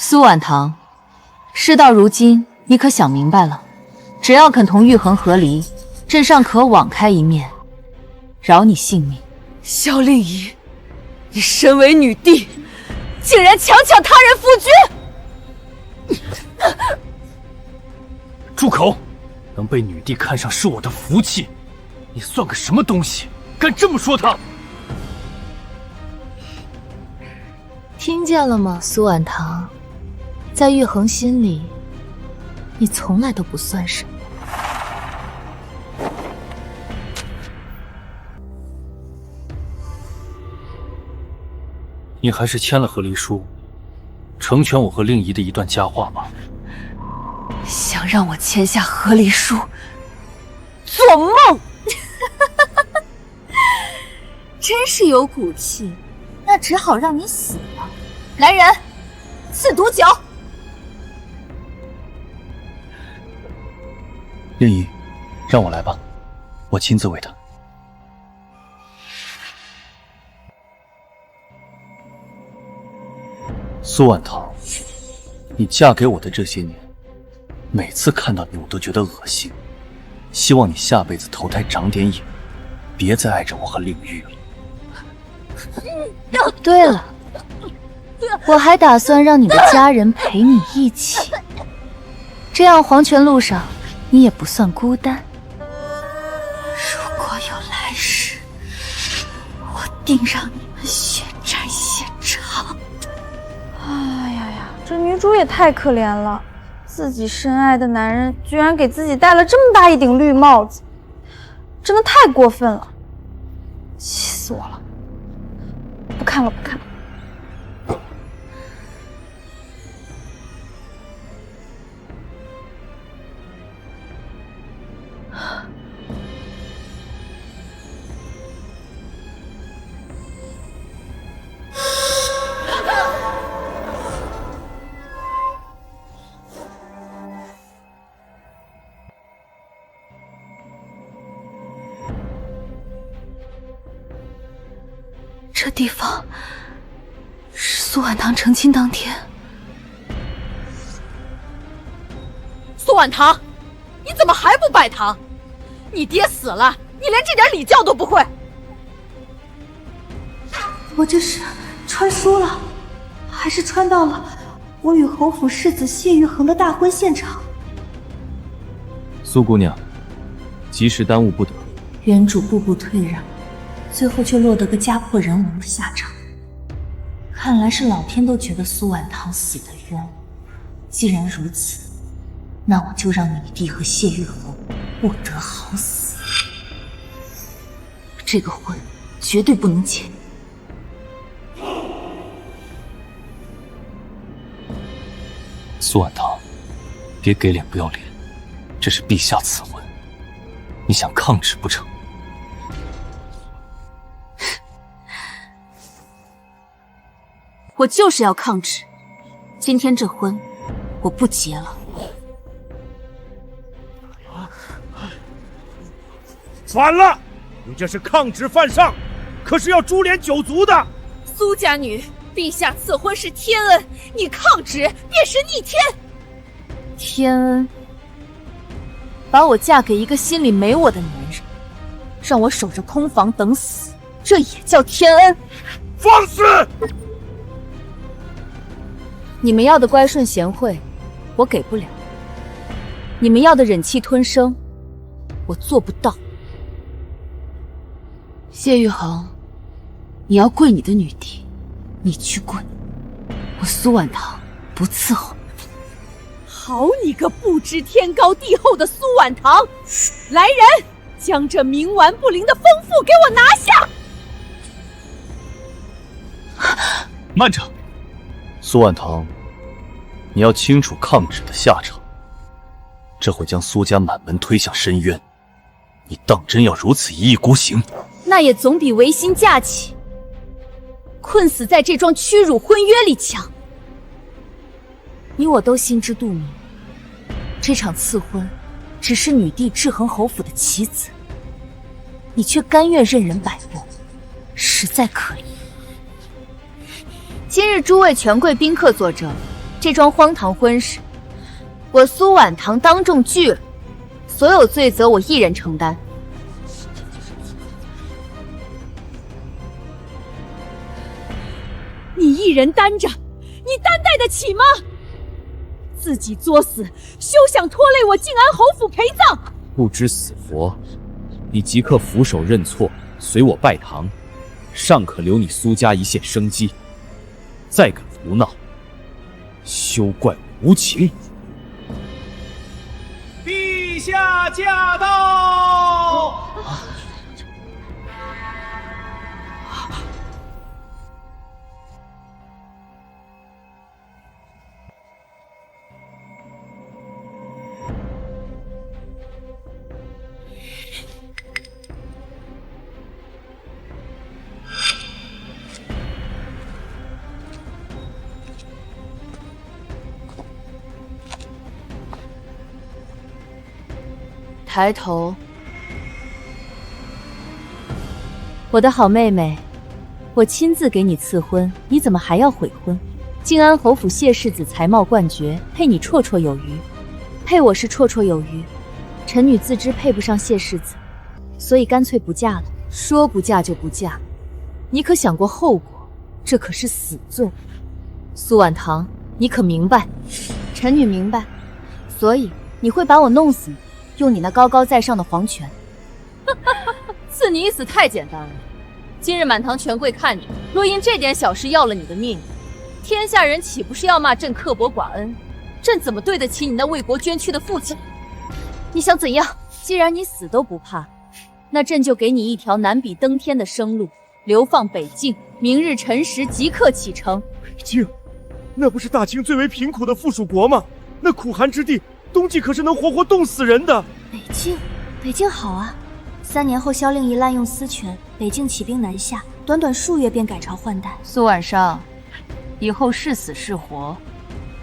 苏婉堂，事到如今，你可想明白了？只要肯同玉衡和离，朕尚可网开一面，饶你性命。萧令仪，你身为女帝，竟然强抢他人夫君！住口！能被女帝看上是我的福气，你算个什么东西？敢这么说她？听见了吗，苏婉堂？在玉衡心里，你从来都不算什么。你还是签了和离书，成全我和令仪的一段佳话吧。想让我签下和离书，做梦！真是有骨气，那只好让你死了。来人，赐毒酒。令仪，让我来吧，我亲自为他。苏婉堂，你嫁给我的这些年，每次看到你我都觉得恶心。希望你下辈子投胎长点眼，别再爱着我和令玉了。对了，我还打算让你的家人陪你一起，这样黄泉路上你也不算孤单。如果有来世，我定让你们血债血偿。哎呀呀，这女主也太可怜了，自己深爱的男人居然给自己戴了这么大一顶绿帽子，真的太过分了，气死我了！不看了，不看了。这地方是苏婉堂成亲当天。苏婉堂，你怎么还不拜堂？你爹死了，你连这点礼教都不会。我这是穿书了，还是穿到了我与侯府世子谢玉衡的大婚现场？苏姑娘，及时耽误不得。原主步步退让，最后却落得个家破人亡的下场。看来是老天都觉得苏婉堂死的冤。既然如此，那我就让女帝和谢玉衡不得好死。这个婚绝对不能结。苏婉堂，别给脸不要脸，这是陛下赐婚，你想抗旨不成？我就是要抗旨，今天这婚我不结了。反了！你这是抗旨犯上，可是要株连九族的。苏家女，陛下赐婚是天恩，你抗旨便是逆天。天恩，把我嫁给一个心里没我的男人，让我守着空房等死，这也叫天恩？放肆！你们要的乖顺贤惠，我给不了；你们要的忍气吞声，我做不到。谢玉衡，你要跪你的女帝，你去跪，我苏婉堂不伺候。好你个不知天高地厚的苏婉堂！来人，将这冥顽不灵的疯妇给我拿下！慢着，苏婉堂，你要清楚抗旨的下场，这会将苏家满门推向深渊。你当真要如此一意孤行？那也总比违心嫁娶，困死在这桩屈辱婚约里强。你我都心知肚明，这场赐婚只是女帝制衡侯府的棋子，你却甘愿任人摆布，实在可疑。今日诸位权贵宾客坐这，这桩荒唐婚事，我苏婉堂当众拒了，所有罪责我一人承担。你一人担着，你担待得起吗？自己作死，休想拖累我静安侯府陪葬！不知死佛，你即刻俯首认错，随我拜堂，尚可留你苏家一线生机。再敢胡闹，休怪无情！陛下驾到！抬头，我的好妹妹，我亲自给你赐婚，你怎么还要悔婚？静安侯府谢世子才貌冠绝，配你绰绰有余，配我是绰绰有余。臣女自知配不上谢世子，所以干脆不嫁了。说不嫁就不嫁，你可想过后果？这可是死罪。苏婉堂，你可明白？臣女明白。所以你会把我弄死吗？用你那高高在上的皇权，赐你一死太简单了。今日满堂权贵看你，若因这点小事要了你的命，天下人岂不是要骂朕刻薄寡恩？朕怎么对得起你那为国捐躯的父亲？你想怎样？既然你死都不怕，那朕就给你一条难比登天的生路，流放北境。明日辰时即刻启程。北境，那不是大清最为贫苦的附属国吗？那苦寒之地，冬季可是能活活冻死人的。北境好啊！3年后萧令仪滥用私权，北境起兵南下，短短数月便改朝换代。苏婉上，以后是死是活，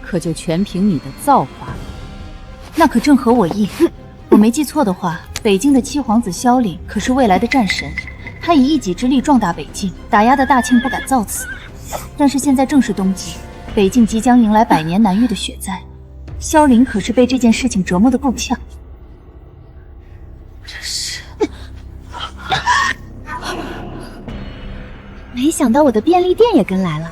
可就全凭你的造化了。那可正合我意。我没记错的话，北境的七皇子萧令可是未来的战神，他以一己之力壮大北境，打压的大庆不敢造次。但是现在正是冬季，北境即将迎来100年难遇的雪灾，萧凌可是被这件事情折磨得够呛。没想到我的便利店也跟来了。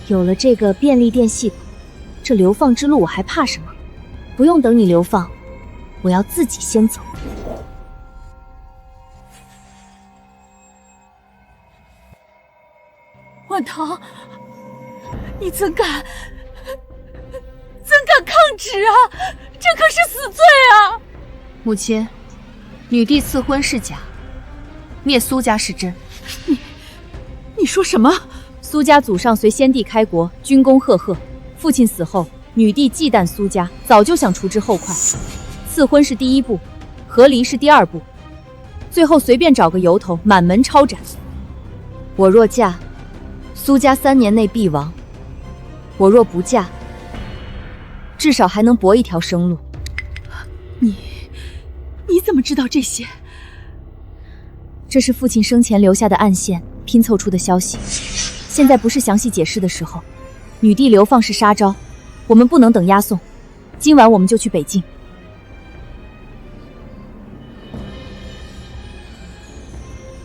有了这个便利店系统，这流放之路我还怕什么？不用等你流放，我要自己先走。婉堂，你怎敢抗旨啊？这可是死罪啊！母亲，女帝赐婚是假，灭苏家是真。你说什么？苏家祖上随先帝开国，军功赫赫。父亲死后，女帝忌惮苏家，早就想除之后快。赐婚是第一步，和离是第2步，最后随便找个由头，满门抄斩。我若嫁，苏家3年内必亡；我若不嫁，至少还能搏一条生路。你怎么知道这些？这是父亲生前留下的暗线，拼凑出的消息。现在不是详细解释的时候。女帝流放是杀招，我们不能等押送。今晚我们就去北境。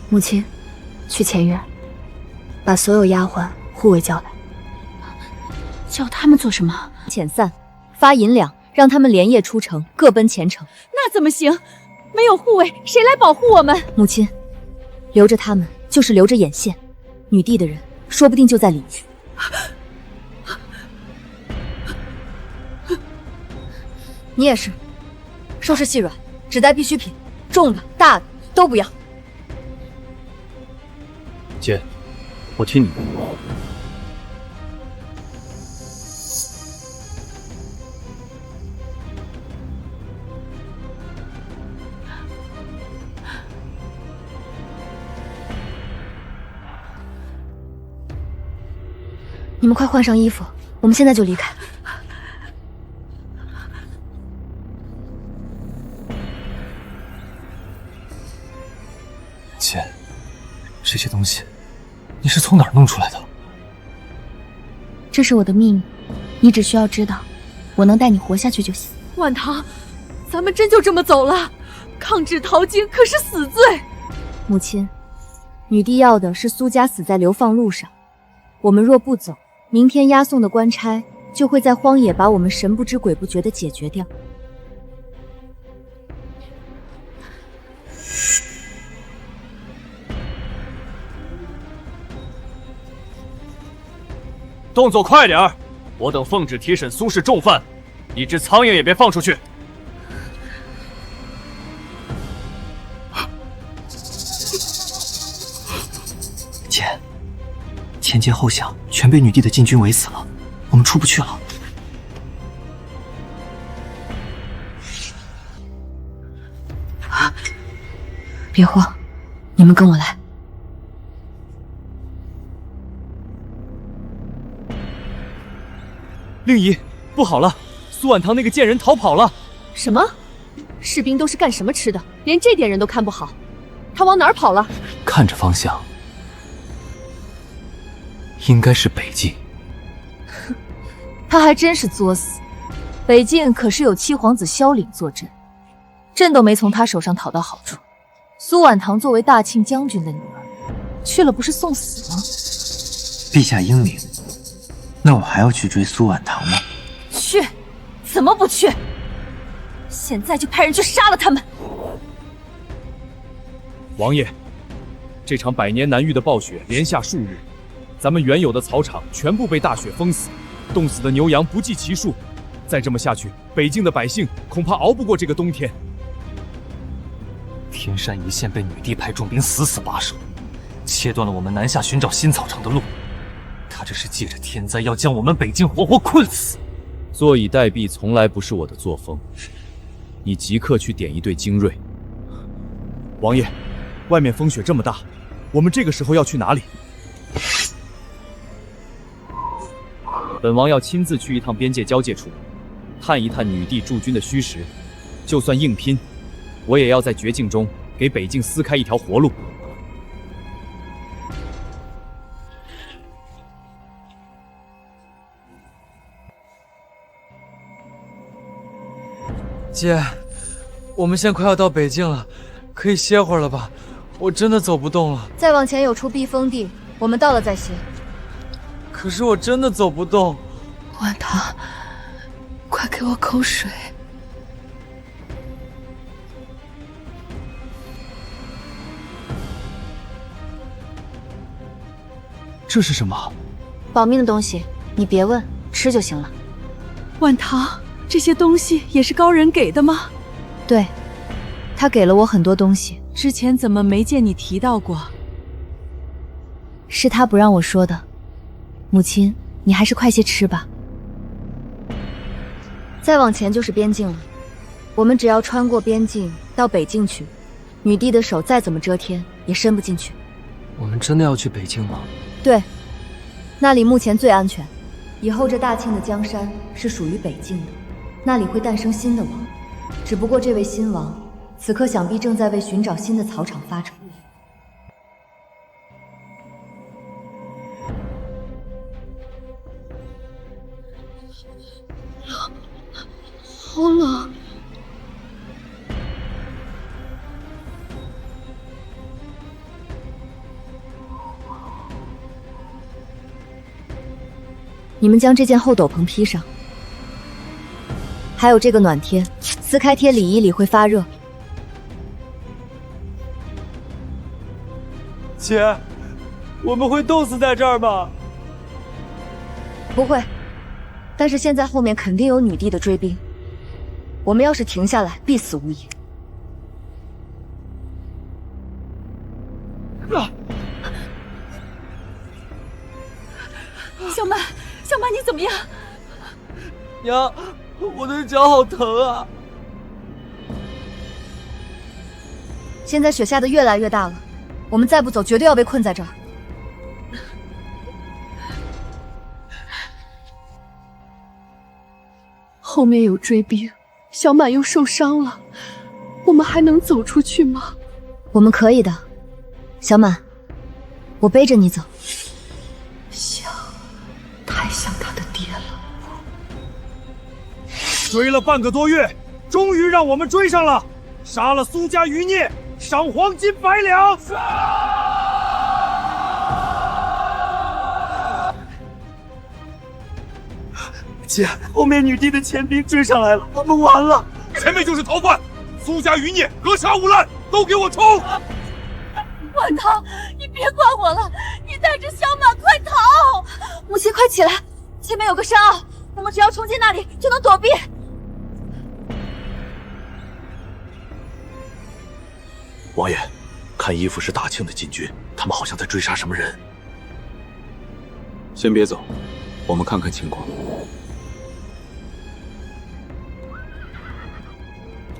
母亲，去前院，把所有丫鬟、护卫叫来。叫他们做什么？遣散，发银两，让他们连夜出城，各奔前程。那怎么行？没有护卫，谁来保护我们？母亲，留着他们就是留着眼线。女帝的人说不定就在里面。你也是，收拾细软，只带必需品，重的、大的都不要。姐，我听你的。你们快换上衣服，我们现在就离开。姐，这些东西你是从哪儿弄出来的？这是我的秘密，你只需要知道，我能带你活下去就行。晚唐，咱们真就这么走了？抗旨淘金可是死罪。母亲，女帝要的是苏家死在流放路上，我们若不走，明天押送的官差就会在荒野把我们神不知鬼不觉地解决掉。动作快点儿！我等奉旨提审苏氏重犯，一只苍蝇也别放出去。姐，前街后巷全被女帝的禁军围死了，我们出不去了。别慌，你们跟我来。令仪，不好了！苏婉堂那个贱人逃跑了。什么？士兵都是干什么吃的？连这点人都看不好，他往哪儿跑了？看着方向，应该是北境。他还真是作死。北境可是有七皇子萧凛坐镇，朕都没从他手上讨到好处。苏婉堂作为大庆将军的女儿，去了不是送死吗？陛下英明，那我还要去追苏婉堂吗？去，怎么不去？现在就派人去杀了他们！王爷，这场百年难遇的暴雪连下数日，咱们原有的草场全部被大雪封死，冻死的牛羊不计其数。再这么下去，北境的百姓恐怕熬不过这个冬天。天山一线被女帝派重兵死死把守，切断了我们南下寻找新草场的路。他这是借着天灾要将我们北境活活困死。坐以待毙从来不是我的作风，你即刻去点一队精锐。王爷，外面风雪这么大，我们这个时候要去哪里？本王要亲自去一趟边界交界处，探一探女帝驻军的虚实。就算硬拼，我也要在绝境中给北境撕开一条活路。姐，我们现在快要到北境了，可以歇会儿了吧？我真的走不动了。再往前有处避风地，我们到了再歇。可是我真的走不动。婉堂，快给我口水。这是什么？保命的东西，你别问，吃就行了。婉堂，这些东西也是高人给的吗？对，他给了我很多东西。之前怎么没见你提到过？是他不让我说的。母亲，你还是快些吃吧。再往前就是边境了，我们只要穿过边境到北境去，女帝的手再怎么遮天也伸不进去。我们真的要去北境吗？对，那里目前最安全。以后这大庆的江山是属于北境的，那里会诞生新的王。只不过这位新王，此刻想必正在为寻找新的草场发愁。好冷。你们将这件厚斗篷披上，还有这个暖贴，撕开贴理一理会发热。姐，我们会冻死在这儿吗？不会，但是现在后面肯定有女帝的追兵，我们要是停下来，必死无疑。小曼，小曼，你怎么样？娘，我的脚好疼啊！现在雪下的越来越大了，我们再不走，绝对要被困在这儿。后面有追兵，小满又受伤了，我们还能走出去吗？我们可以的，小满，我背着你走。太像他的爹了。追了半个多月，终于让我们追上了。杀了苏家余孽，赏黄金100两。姐，后面女帝的钱兵追上来了，我们完了。前面就是逃犯，苏家余孽格杀勿滥，都给我冲！晚唐，你别管我了，你带着小满快逃！母亲，快起来，前面有个山坳，我们只要冲进那里就能躲避。王爷，看衣服是大庆的禁军，他们好像在追杀什么人。先别走，我们看看情况。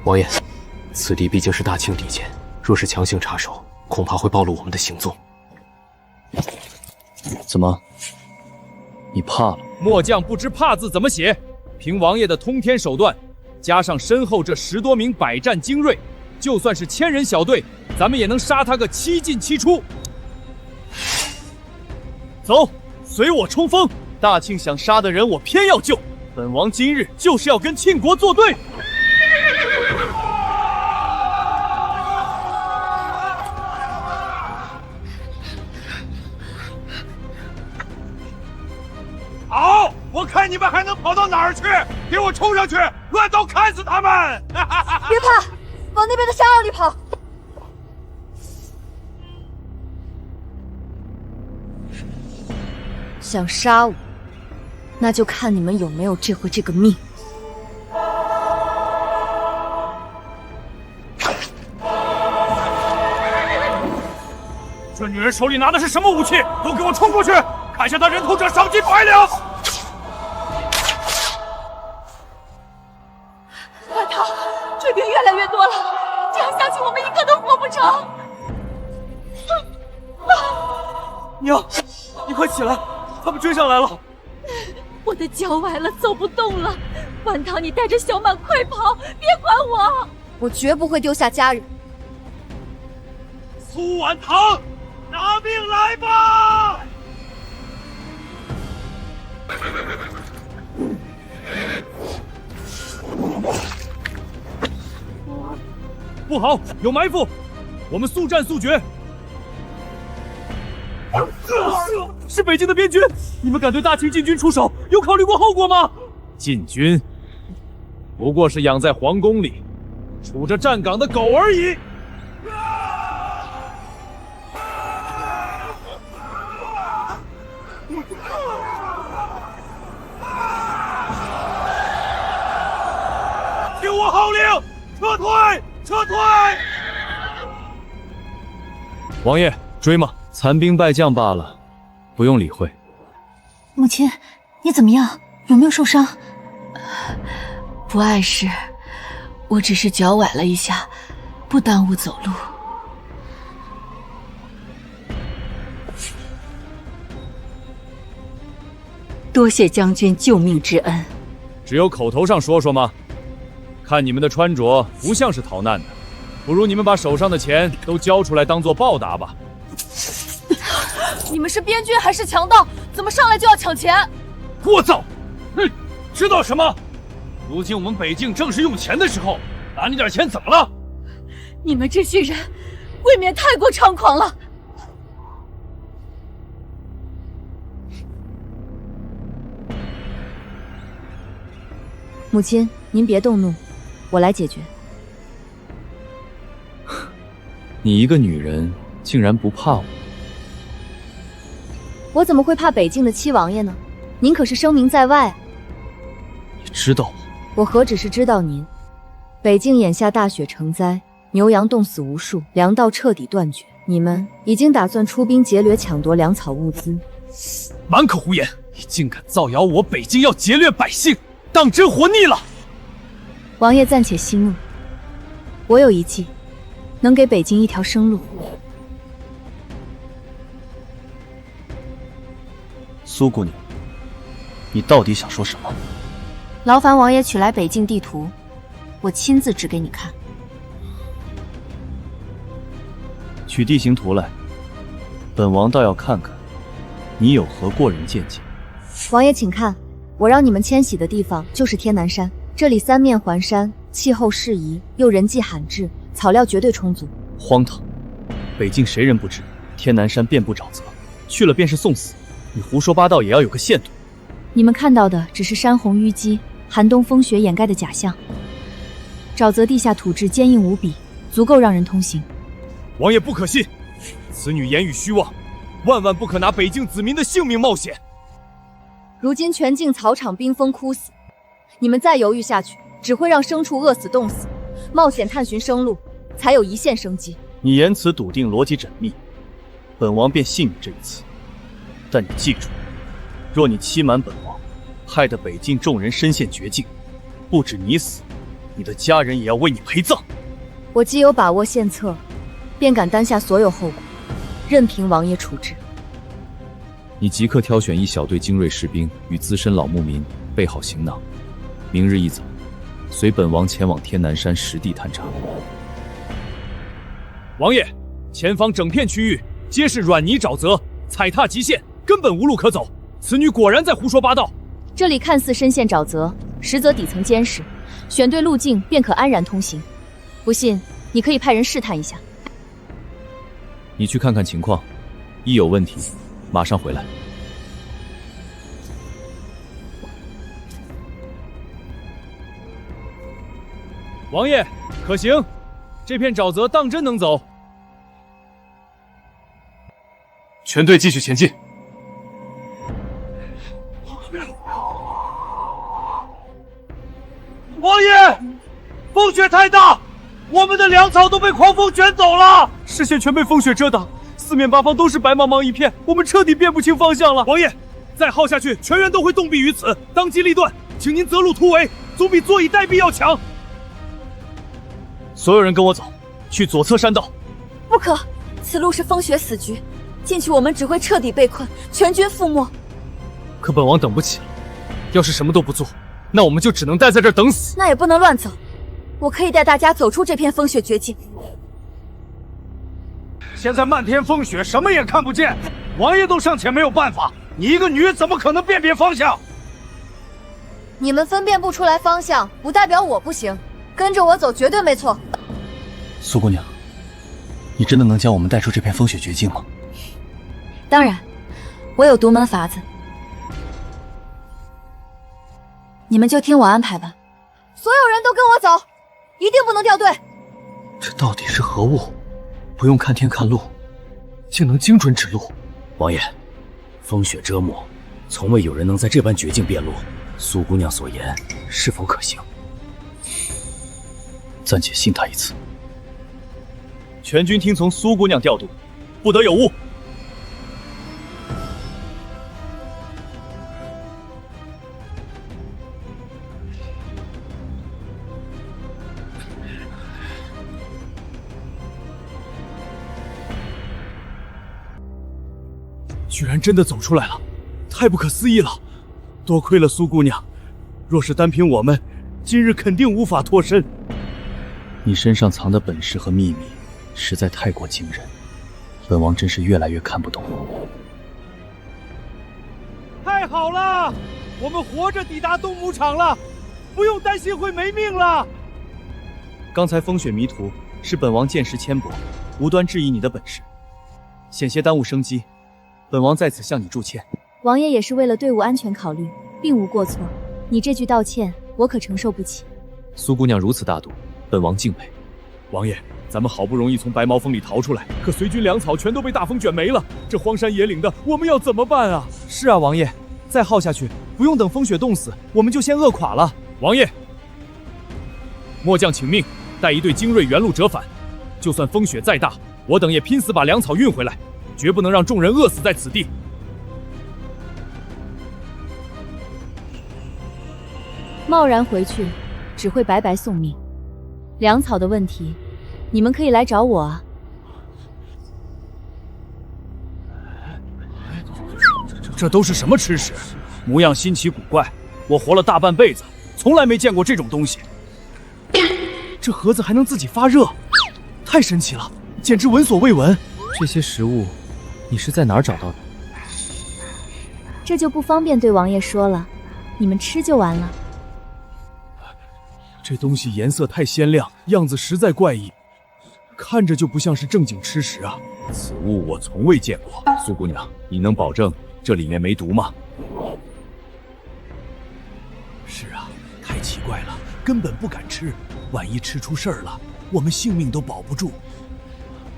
王爷，此地毕竟是大庆地界，若是强行插手，恐怕会暴露我们的行踪。怎么？你怕了？末将不知怕字怎么写，凭王爷的通天手段，加上身后这10多名百战精锐，就算是1000人小队，咱们也能杀他个7进7出。走，随我冲锋！大庆想杀的人，我偏要救。本王今日就是要跟庆国作对。好，我看你们还能跑到哪儿去！给我冲上去，乱刀砍死他们！别怕，往那边的山坳里跑。想杀我，那就看你们有没有这回这个命。这女人手里拿的是什么武器？都给我冲过去！砍下她人头者赏金100两！晚唐，追兵越来越多了，这样下去我们一个都活不成。娘，你快起来，他们追上来了。我的脚崴了，走不动了。晚唐，你带着小满快跑，别管我！我绝不会丢下家人。苏晚唐，拿命来吧！不好，有埋伏，我们速战速决。是北境的边军，你们敢对大庆禁军出手？有考虑过后果吗？禁军不过是养在皇宫里、杵着站岗的狗而已。听我号令，撤退！撤退！王爷，追吗？残兵败将罢了，不用理会。母亲，你怎么样？有没有受伤？不碍事，我只是脚崴了一下，不耽误走路。多谢将军救命之恩。只有口头上说说吗？看你们的穿着，不像是逃难的，不如你们把手上的钱都交出来，当做报答吧。你们是边军还是强盗？怎么上来就要抢钱？聒噪！哼，知道什么？如今我们北境正是用钱的时候，拿你点钱怎么了？你们这些人未免太过猖狂了。母亲，您别动怒，我来解决。你一个女人，竟然不怕我？我怎么会怕北境的七王爷呢？您可是声名在外。你知道我何止是知道您？北境眼下大雪成灾，牛羊冻死无数，粮道彻底断绝。你们已经打算出兵劫掠抢夺粮草物资？满口胡言！你竟敢造谣我北境要劫掠百姓，当真活腻了！王爷暂且息怒，我有一计，能给北境一条生路。苏姑娘，你到底想说什么？劳烦王爷取来北境地图，我亲自指给你看。取地形图来。本王倒要看看你有何过人见解。王爷请看，我让你们迁徙的地方就是天南山，这里三面环山，气候适宜，又人迹罕至，草料绝对充足。荒唐！北境谁人不知天南山遍布沼泽，去了便是送死。你胡说八道也要有个限度。你们看到的只是山洪淤积、寒冬风雪掩盖的假象，沼泽地下土质坚硬无比，足够让人通行。王爷不可信，此女言语虚妄，万万不可拿北境子民的性命冒险。如今全境草场冰封枯死，你们再犹豫下去，只会让牲畜饿死冻死。冒险探寻生路，才有一线生机。你言辞笃定，逻辑缜密，本王便信你这一次。但你记住，若你欺瞒本王，害得北境众人身陷绝境，不止你死，你的家人也要为你陪葬。我既有把握献策，便敢担下所有后果，任凭王爷处置。你即刻挑选一小队精锐士兵与资深老牧民，备好行囊，明日一早，随本王前往天南山实地探查。王爷，前方整片区域皆是软泥沼泽，踩踏极限，根本无路可走。此女果然在胡说八道。这里看似深陷沼泽，实则底层坚实，选对路径便可安然通行。不信，你可以派人试探一下。你去看看情况，一有问题，马上回来。王爷，可行？这片沼泽当真能走？全队继续前进。王爷，风雪太大，我们的粮草都被狂风卷走了，视线全被风雪遮挡，四面八方都是白茫茫一片，我们彻底辨不清方向了。王爷，再耗下去，全员都会冻毙于此。当机立断，请您择路突围，总比坐以待毙要强。所有人跟我走，去左侧山道。不可，此路是风雪死局，进去我们只会彻底被困，全军覆没。可本王等不起了，要是什么都不做，那我们就只能待在这儿等死。那也不能乱走，我可以带大家走出这片风雪绝境。现在漫天风雪，什么也看不见，王爷都尚且没有办法，你一个女人怎么可能辨别方向？你们分辨不出来方向，不代表我不行，跟着我走绝对没错。苏姑娘，你真的能将我们带出这片风雪绝境吗？当然，我有独门法子，你们就听我安排吧。所有人都跟我走，一定不能掉队。这到底是何物？不用看天看路，竟能精准指路。王爷，风雪遮目，从未有人能在这般绝境辨路。苏姑娘所言是否可行？暂且信他一次。全军听从苏姑娘调度，不得有误。居然真的走出来了，太不可思议了！多亏了苏姑娘，若是单凭我们，今日肯定无法脱身。你身上藏的本事和秘密实在太过惊人，本王真是越来越看不懂。太好了，我们活着抵达东牧场了，不用担心会没命了。刚才风雪迷途，是本王见识浅薄，无端质疑你的本事，险些耽误生机。本王在此向你祝歉。王爷也是为了队伍安全考虑，并无过错。你这句道歉，我可承受不起。苏姑娘如此大度，本王敬佩。王爷，咱们好不容易从白毛峰里逃出来，可随军粮草全都被大风卷没了，这荒山野岭的，我们要怎么办啊？是啊，王爷，再耗下去，不用等风雪冻死，我们就先饿垮了。王爷，末将请命，带一队精锐原路折返。就算风雪再大，我等也拼死把粮草运回来，绝不能让众人饿死在此地。贸然回去，只会白白送命。粮草的问题，你们可以来找我啊。这都是什么吃食？模样新奇古怪，我活了大半辈子，从来没见过这种东西。这盒子还能自己发热，太神奇了，简直闻所未闻。这些食物，你是在哪儿找到的？这就不方便对王爷说了，你们吃就完了。这东西颜色太鲜亮，样子实在怪异，看着就不像是正经吃食啊。此物我从未见过。苏姑娘，你能保证这里面没毒吗？是啊，太奇怪了，根本不敢吃，万一吃出事儿了，我们性命都保不住。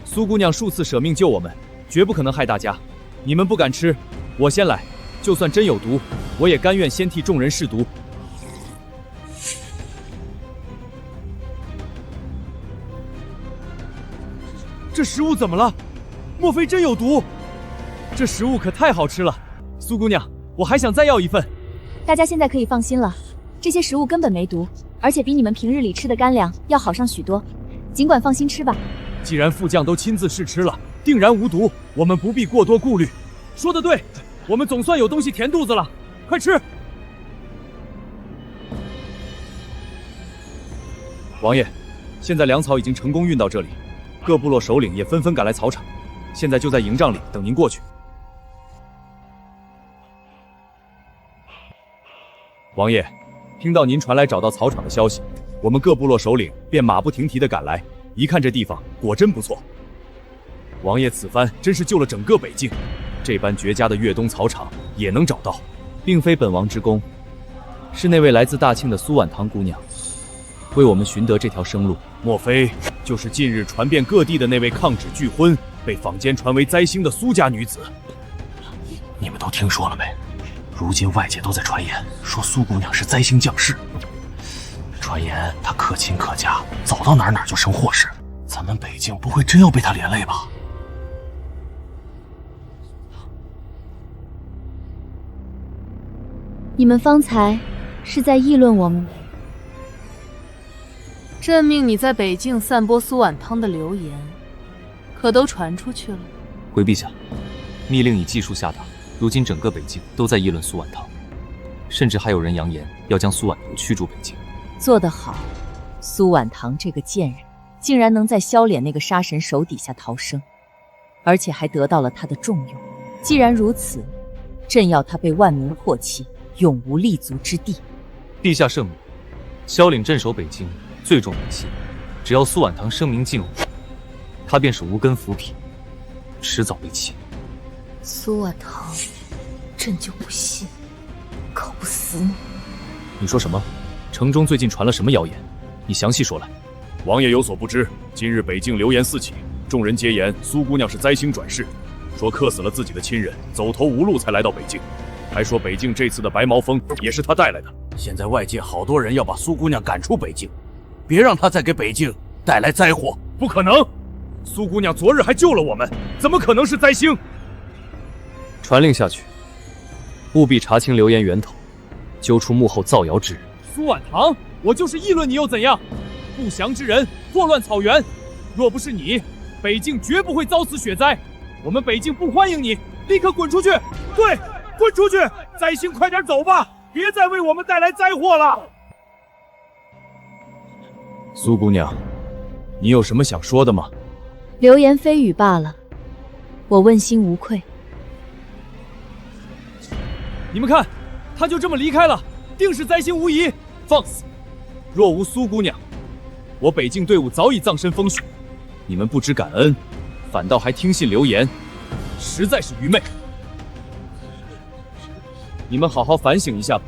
苏姑娘数次舍命救我们，绝不可能害大家。你们不敢吃，我先来，就算真有毒，我也甘愿先替众人试毒。这食物怎么了？莫非真有毒？这食物可太好吃了，苏姑娘，我还想再要一份。大家现在可以放心了，这些食物根本没毒，而且比你们平日里吃的干粮要好上许多，尽管放心吃吧。既然副将都亲自试吃了，定然无毒，我们不必过多顾虑。说得对，我们总算有东西填肚子了，快吃！王爷，现在粮草已经成功运到这里，各部落首领也纷纷赶来草场，现在就在营帐里等您过去。王爷，听到您传来找到草场的消息，我们各部落首领便马不停蹄地赶来。一看这地方果真不错，王爷此番真是救了整个北境。这般绝佳的越冬草场也能找到，并非本王之功，是那位来自大庆的苏婉堂姑娘为我们寻得这条生路。莫非就是近日传遍各地的那位抗旨拒婚，被坊间传为灾星的苏家女子？你们都听说了没？如今外界都在传言说苏姑娘是灾星降世，传言她可亲可嫁，走到哪儿就生祸事。咱们北境不会真要被她连累吧？你们方才是在议论我们？朕命你在北境散播苏婉汤的流言，可都传出去了？回陛下，密令已记述下达。如今整个北境都在议论苏婉堂，甚至还有人扬言要将苏婉堂驱逐北境。做得好，苏婉堂这个贱人竟然能在萧敛那个杀神手底下逃生，而且还得到了他的重用。既然如此，朕要他被万民唾弃，永无立足之地。陛下圣明，萧岭镇守北境最重人心，只要苏婉堂声名尽毁，他便是无根浮萍，迟早被弃。苏婉堂，朕就不信搞不死你。你说什么？城中最近传了什么谣言？你详细说来。王爷有所不知，今日北境流言四起，众人皆言苏姑娘是灾星转世，说克死了自己的亲人，走投无路才来到北境，还说北境这次的白毛风也是她带来的。现在外界好多人要把苏姑娘赶出北境，别让她再给北境带来灾祸。不可能，苏姑娘昨日还救了我们，怎么可能是灾星？传令下去，务必查清流言源头，揪出幕后造谣之人。苏婉堂，我就是议论你又怎样？不祥之人，祸乱草原。若不是你，北境绝不会遭此雪灾。我们北境不欢迎你，立刻滚出去！对，滚出去！灾星，快点走吧，别再为我们带来灾祸了。苏姑娘，你有什么想说的吗？流言蜚语罢了，我问心无愧。你们看，他就这么离开了，定是灾星无疑。放肆！若无苏姑娘，我北境队伍早已葬身风雪。你们不知感恩，反倒还听信流言，实在是愚昧。你们好好反省一下吧。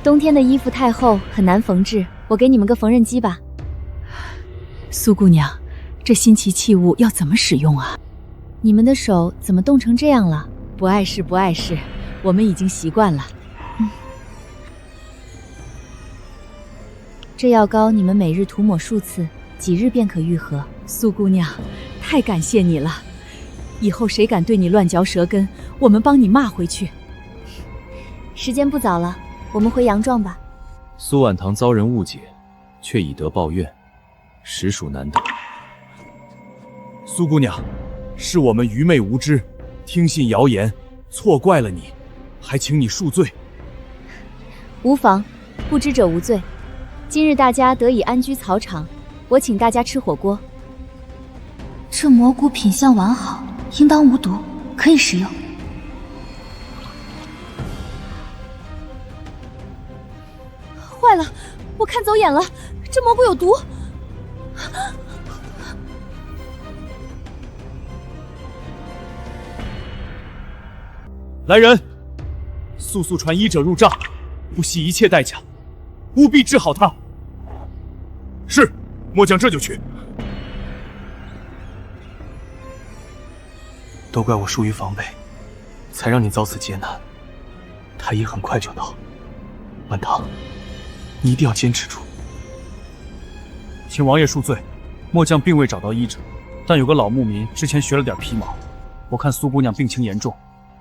冬天的衣服太厚，很难缝制，我给你们个缝纫机吧。苏姑娘，这新奇器物要怎么使用啊？你们的手怎么冻成这样了？不碍事，不碍事，我们已经习惯了。这药膏你们每日涂抹数次，几日便可愈合。苏姑娘，太感谢你了！以后谁敢对你乱嚼舌根，我们帮你骂回去。时间不早了，我们回杨庄吧。苏婉堂遭人误解，却以德报怨，实属难得。苏姑娘，是我们愚昧无知，听信谣言，错怪了你，还请你恕罪。无妨，不知者无罪。今日大家得以安居草场，我请大家吃火锅。这蘑菇品相完好，应当无毒，可以食用。坏了，我看走眼了，这蘑菇有毒。来人，速速传医者入帐，不惜一切代价，务必治好他。是，末将这就去。都怪我疏于防备，才让你遭此劫难。太医很快就到，晚唐，你一定要坚持住。请王爷恕罪，末将并未找到医者，但有个老牧民之前学了点皮毛，我看苏姑娘病情严重，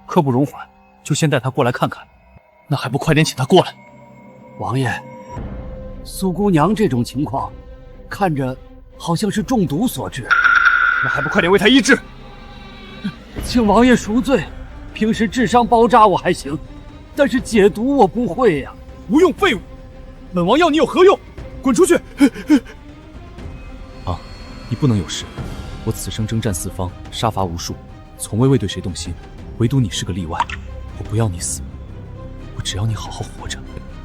刻不容缓，就先带她过来看看。那还不快点请她过来！王爷，苏姑娘这种情况，看着好像是中毒所致，那还不快点为她医治！请王爷赎罪，平时治伤包扎我还行，但是解毒我不会呀。无用废物，本王要你有何用？滚出去！啊，你不能有事。我此生征战四方，杀伐无数，从未对谁动心，唯独你是个例外。我不要你死，我只要你好好活着。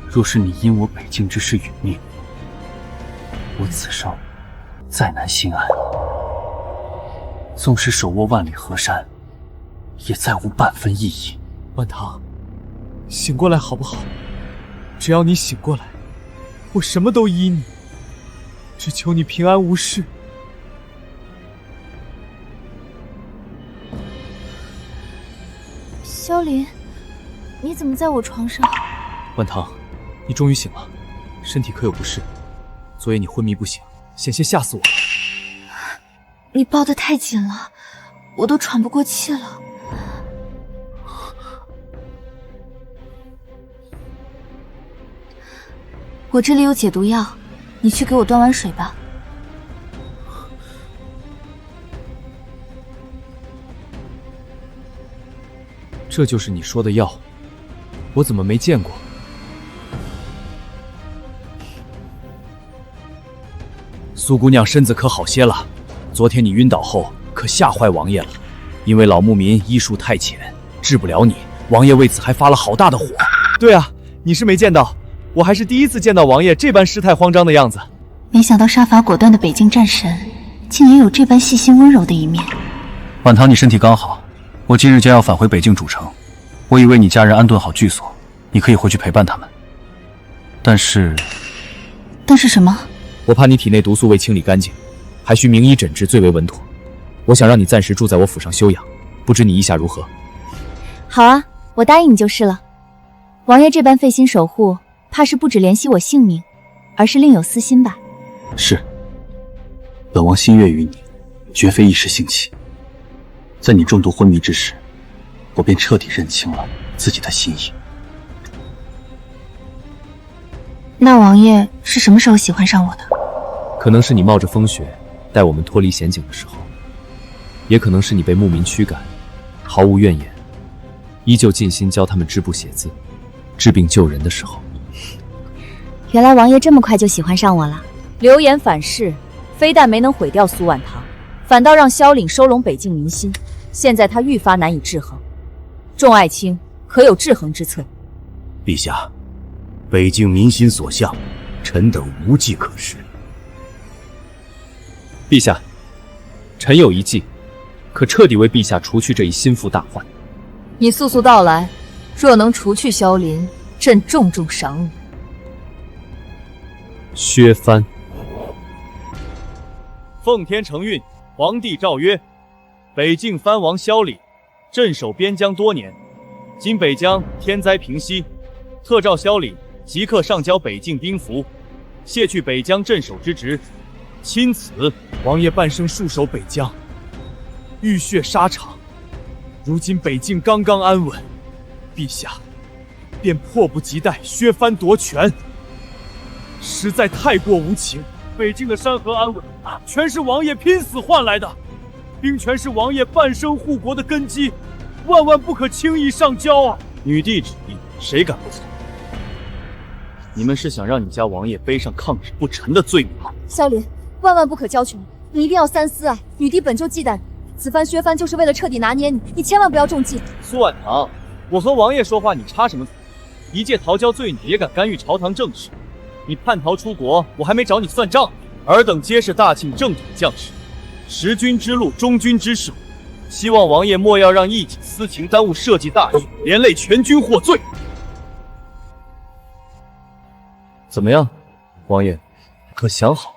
若是你因我北境之事殒命，我此生再难心安。纵使手握万里河山，也再无半分意义。万唐，醒过来好不好？只要你醒过来，我什么都依你，只求你平安无事。萧林，你怎么在我床上？万唐，你终于醒了，身体可有不适？昨夜你昏迷不醒，险些吓死我了。你抱得太紧了，我都喘不过气了。我这里有解毒药，你去给我端碗水吧。这就是你说的药，我怎么没见过？苏姑娘身子可好些了？昨天你晕倒后，可吓坏王爷了。因为老牧民医术太浅，治不了你，王爷为此还发了好大的火。对啊，你是没见到，我还是第一次见到王爷这般失态慌张的样子。没想到杀伐果断的北境战神，竟也有这般细心温柔的一面。晚唐，你身体刚好，我今日将要返回北境主城，我已为你家人安顿好居所，你可以回去陪伴他们。但是什么？我怕你体内毒素未清理干净，还需名医诊治最为稳妥。我想让你暂时住在我府上休养，不知你意下如何？好啊，我答应你就是了。王爷这般费心守护，怕是不只怜惜我性命，而是另有私心吧？是，本王心悦于你，绝非一时兴起。在你重度昏迷之时，我便彻底认清了自己的心意。那王爷是什么时候喜欢上我的？可能是你冒着风雪带我们脱离险境的时候，也可能是你被牧民驱赶，毫无怨言，依旧尽心教他们织布写字、治病救人的时候。原来王爷这么快就喜欢上我了。流言反噬，非但没能毁掉苏婉堂，反倒让萧凛收拢北境民心。现在他愈发难以制衡，众爱卿可有制衡之策？陛下，北境民心所向，臣等无计可施。陛下，臣有一计，可彻底为陛下除去这一心腹大患。你速速道来，若能除去萧林，朕重重赏你。削藩。奉天承运，皇帝诏曰：北境藩王萧礼镇守边疆多年，今北疆天灾平息，特诏萧礼即刻上交北境兵符，卸去北疆镇守之职。钦此。王爷半生戍守北疆，浴血沙场，如今北境刚刚安稳，陛下便迫不及待削藩夺权，实在太过无情。北境的山河安稳，全是王爷拼死换来的，兵权是王爷半生护国的根基，万万不可轻易上交啊！女帝旨意，谁敢不从？你们是想让你家王爷背上抗旨不臣的罪名吗？萧林，万万不可交权，你一定要三思啊！女帝本就忌惮你，此番削藩就是为了彻底拿捏你，你千万不要中计。苏婉堂，我和王爷说话，你插什么嘴？一介逃教罪女也敢干预朝堂政事？你叛逃出国，我还没找你算账。尔等皆是大庆正统将士，识君之路，忠君之守。希望王爷莫要让一己私情耽误社稷大义，连累全军获罪。怎么样，王爷，可想好？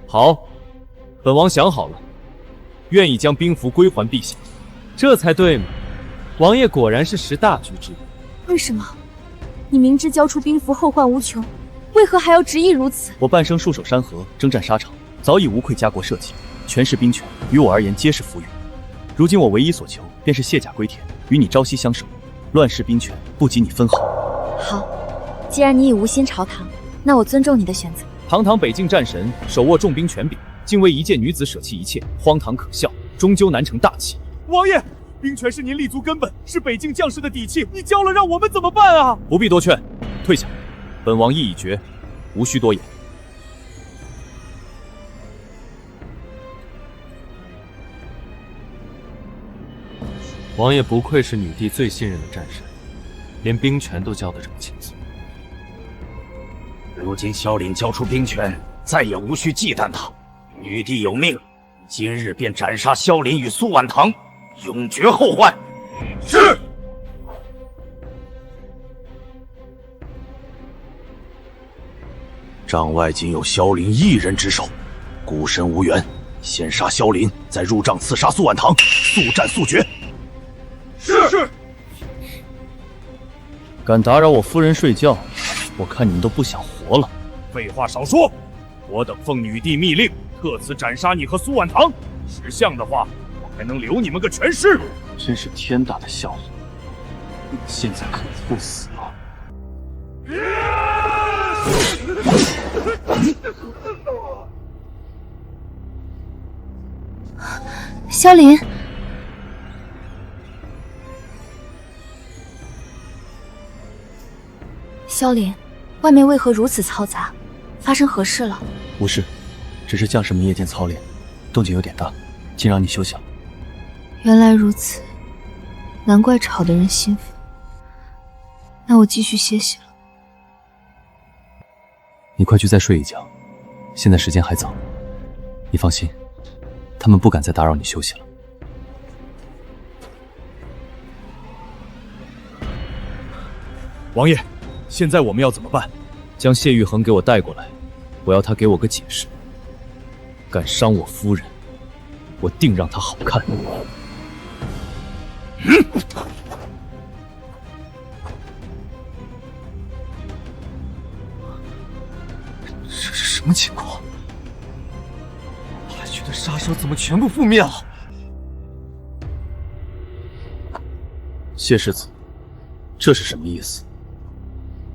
好，本王想好了，愿意将兵符归还陛下，这才对嘛。王爷果然是识大局之人。为什么？你明知交出兵符后患无穷，为何还要执意如此？我半生戍守山河，征战沙场，早已无愧家国社稷，权势兵权于我而言皆是浮云。如今我唯一所求，便是卸甲归田，与你朝夕相守。乱世兵权不及你分毫。好，既然你已无心朝堂，那我尊重你的选择。堂堂北境战神，手握重兵权柄，竟为一介女子舍弃一切，荒唐可笑，终究难成大器。王爷，兵权是您立足根本，是北境将士的底气，你交了让我们怎么办啊？不必多劝，退下。本王意已决，无需多言。王爷不愧是女帝最信任的战神，连兵权都交得这么轻松。如今萧凛交出兵权，再也无需忌惮他。女帝有命，今日便斩杀萧凛与苏婉堂，永绝后患。是。帐外仅有萧凛一人之手，孤身无援，先杀萧凛，再入帐刺杀苏婉堂，速战速决。是。敢打扰我夫人睡觉，我看你们都不想活了。废话少说，我等奉女帝密令，特此斩杀你和苏婉堂。识相的话，我还能留你们个全尸。真是天大的笑话！你现在可以赴死了。萧凛，萧凛，外面为何如此嘈杂？发生何事了？无事，只是将士们夜间操练，动静有点大，竟让你休息了。原来如此，难怪吵得人心烦。那我继续歇息了。你快去再睡一觉，现在时间还早。你放心，他们不敢再打扰你休息了。王爷，现在我们要怎么办？将谢玉衡给我带过来，我要他给我个解释。敢伤我夫人，我定让他好看。这是什么情况？派去的杀手怎么全部覆灭了？谢世子，这是什么意思？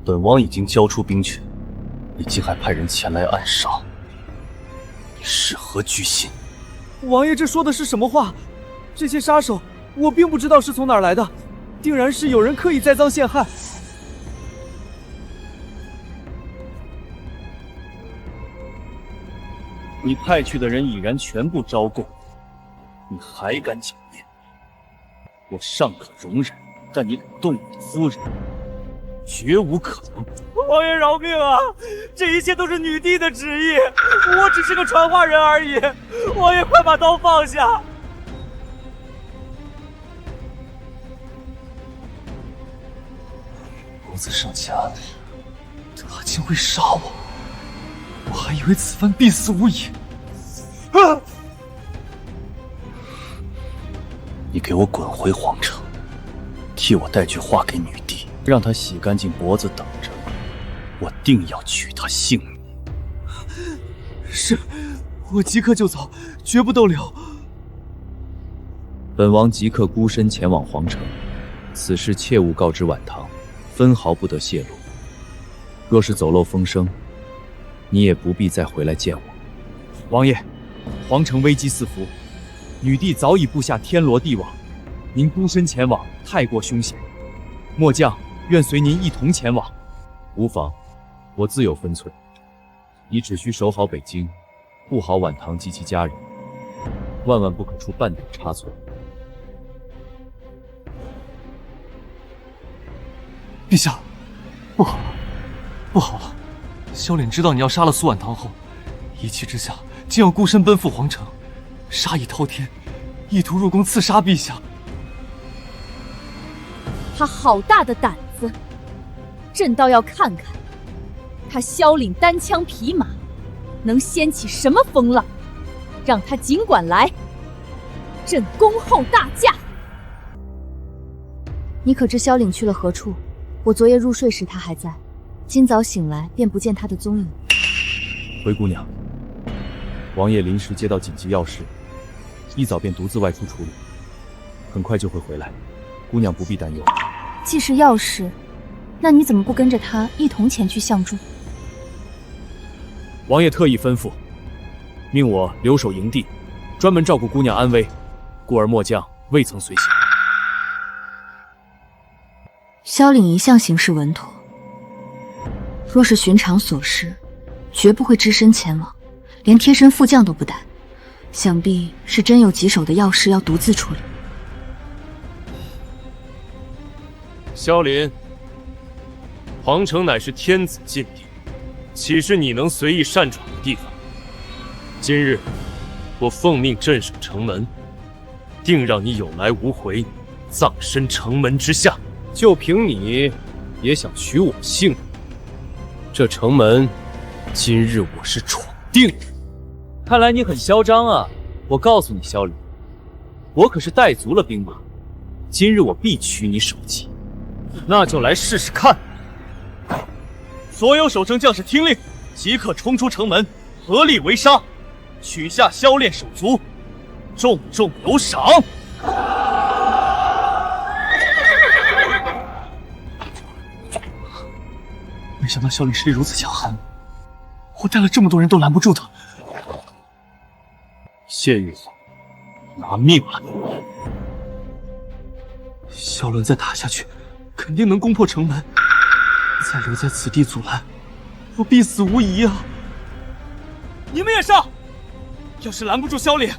本王已经交出兵权，你竟还派人前来暗杀，你是何居心？王爷这说的是什么话？这些杀手我并不知道是从哪儿来的，定然是有人刻意栽赃陷害。你派去的人已然全部招供，你还敢狡辩？我尚可容忍，但你敢动我的夫人，绝无可能。王爷饶命啊！这一切都是女帝的旨意，我只是个传话人而已。王爷快把刀放下！公子上家，他竟会杀我！我还以为此番必死无疑。你给我滚回皇城，替我带句话给女帝，让她洗干净脖子等着，我定要取她性命。是，我即刻就走，绝不逗留。本王即刻孤身前往皇城，此事切勿告知晚唐，分毫不得泄露。若是走漏风声，你也不必再回来见我。王爷，皇城危机四伏，女帝早已布下天罗地网，您孤身前往太过凶险。末将愿随您一同前往。无妨。我自有分寸，你只需守好北京，护好晚唐及其家人，万万不可出半点差错。陛下，不好了，不好了！萧敛知道你要杀了苏婉堂后，一气之下竟要孤身奔赴皇城，杀意滔天，意图入宫刺杀陛下。他好大的胆子！朕倒要看看，他萧凛单枪匹马，能掀起什么风浪？让他尽管来，朕恭候大驾。你可知萧凛去了何处？我昨夜入睡时他还在，今早醒来便不见他的踪影。回姑娘，王爷临时接到紧急要事，一早便独自外出处理，很快就会回来，姑娘不必担忧。既是要事，那你怎么不跟着他一同前去相助？王爷特意吩咐，命我留守营地，专门照顾姑娘安危，故而末将未曾随行。萧凛一向行事稳妥，若是寻常琐事，绝不会只身前往，连贴身副将都不带。想必是真有棘手的要事要独自处理。萧凛，皇城乃是天子禁地，岂是你能随意擅闯的地方？今日我奉命镇守城门，定让你有来无回，葬身城门之下。就凭你，也想取我性命？这城门，今日我是闯定了。看来你很嚣张啊！我告诉你，萧凛，我可是带足了兵马，今日我必取你首级。那就来试试看。所有守城将士听令，即刻冲出城门，合力围杀，取下萧烈手足，重重有赏。没想到萧凛实力如此强悍，我带了这么多人都拦不住他。谢玉皇，拿命了！萧伦再打下去，肯定能攻破城门。再留在此地阻拦，我必死无疑啊！你们也上！要是拦不住萧凛，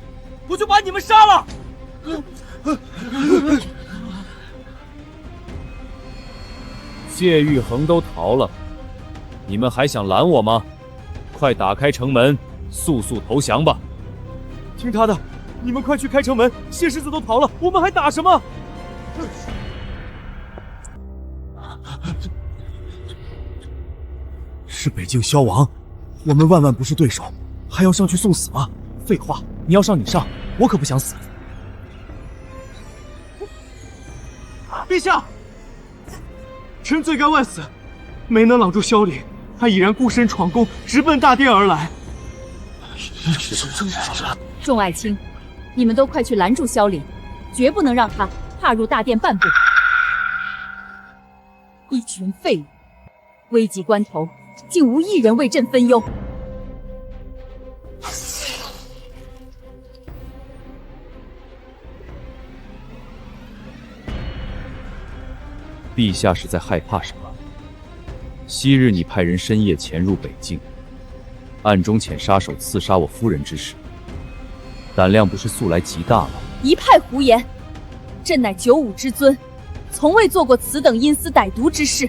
我就把你们杀了！谢玉衡都逃了，你们还想拦我吗？快打开城门，速速投降吧！听他的，你们快去开城门！谢世子都逃了，我们还打什么？是北境萧王，我们万万不是对手，还要上去送死吗？废话，你要上你上，我可不想死。陛下，臣罪该万死，没能挡住萧凛，他已然孤身闯宫，直奔大殿而来。众爱卿，你们都快去拦住萧凛，绝不能让他踏入大殿半步。一群废物，危急关头竟无一人为朕分忧。陛下是在害怕什么？昔日你派人深夜潜入北境，暗中遣杀手刺杀我夫人之事，胆量不是素来极大吗？一派胡言！朕乃九五之尊，从未做过此等阴私歹毒之事。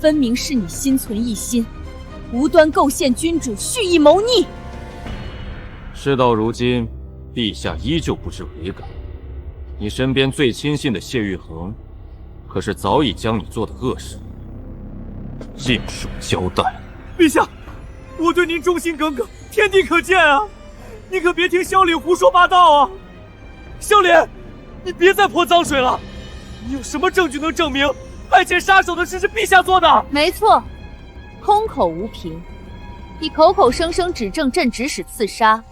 分明是你心存异心，无端构陷君主，蓄意谋逆。事到如今，陛下依旧不知悔改。你身边最亲信的谢玉衡，可是早已将你做的恶事尽数交代。陛下，我对您忠心耿耿，天地可见啊！你可别听萧凛胡说八道啊！萧凛，你别再泼脏水了！你有什么证据能证明派遣杀手的事是陛下做的？没错，空口无凭。你口口声声指证朕指使刺杀，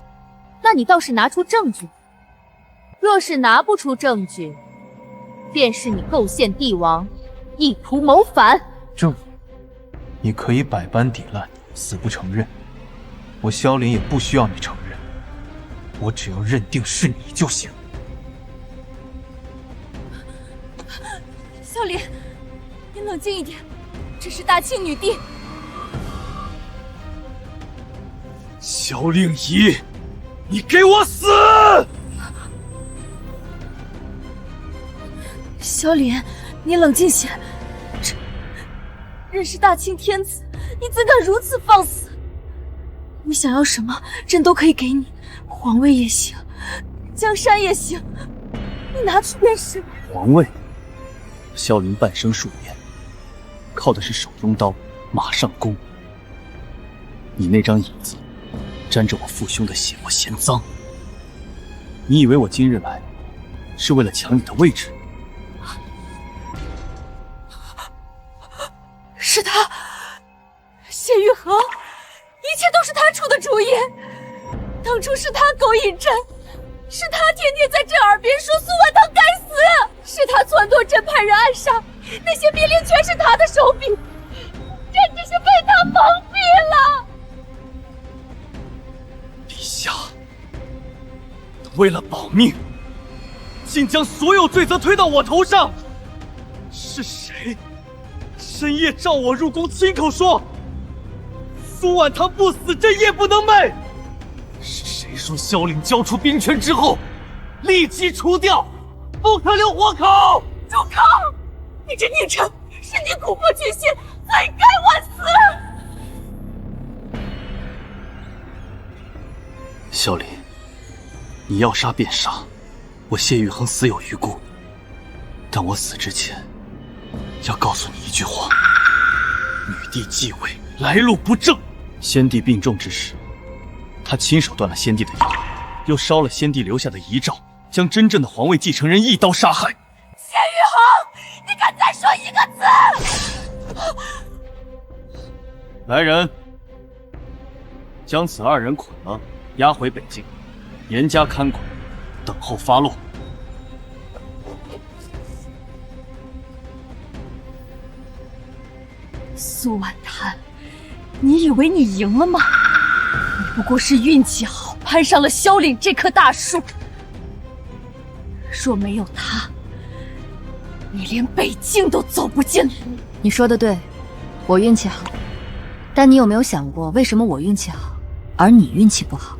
那你倒是拿出证据。若是拿不出证据，便是你构陷帝王，意图谋反。正，你可以百般抵赖，死不承认。我萧凛也不需要你承认，我只要认定是你就行。萧凛，你冷静一点，这是大庆女帝，萧令仪，你给我死！萧凛，你冷静些。朕是大清天子，你怎敢如此放肆？你想要什么，朕都可以给你，皇位也行，江山也行，你拿去便是。皇位，萧凌半生数年，靠的是手中刀，马上弓。你那张椅子，沾着我父兄的血，我嫌脏。你以为我今日来，是为了抢你的位置？是他，谢玉衡，一切都是他出的主意。当初是他勾引朕，是他天天在朕耳边说苏婉堂该死，是他撺掇朕派人暗杀，那些密令全是他的手笔，朕只是被他蒙蔽了。陛下，为了保命，竟将所有罪责推到我头上。是谁深夜召我入宫，亲口说苏婉堂不死，朕夜不能寐？是谁说萧令交出兵权之后，立即除掉，不可留活口？住口！你这佞臣，是你蛊惑群仙，罪该万死！萧凌，你要杀便杀，我谢玉衡死有余辜。但我死之前，要告诉你一句话：女帝继位，来路不正。先帝病重之时，他亲手断了先帝的腰，又烧了先帝留下的遗诏，将真正的皇位继承人一刀杀害。谢玉衡，你敢再说一个字？来人，将此二人捆了，押回北境，严加看管，等候发落。苏婉谈，你以为你赢了吗？你不过是运气好，攀上了萧岭这棵大树。若没有他，你连北境都走不进来。你说的对，我运气好，但你有没有想过，为什么我运气好，而你运气不好？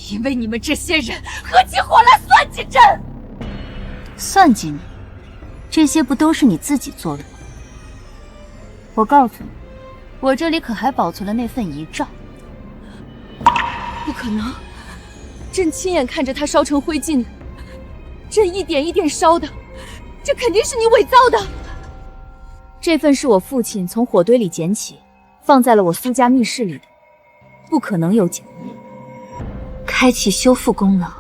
因为你们这些人合起伙来算计朕。算计你？这些不都是你自己做的吗？我告诉你，我这里可还保存了那份遗诏。不可能，朕亲眼看着它烧成灰烬的，朕一点一点烧的，这肯定是你伪造的。这份是我父亲从火堆里捡起，放在了我苏家密室里的，不可能有假。开启修复功能。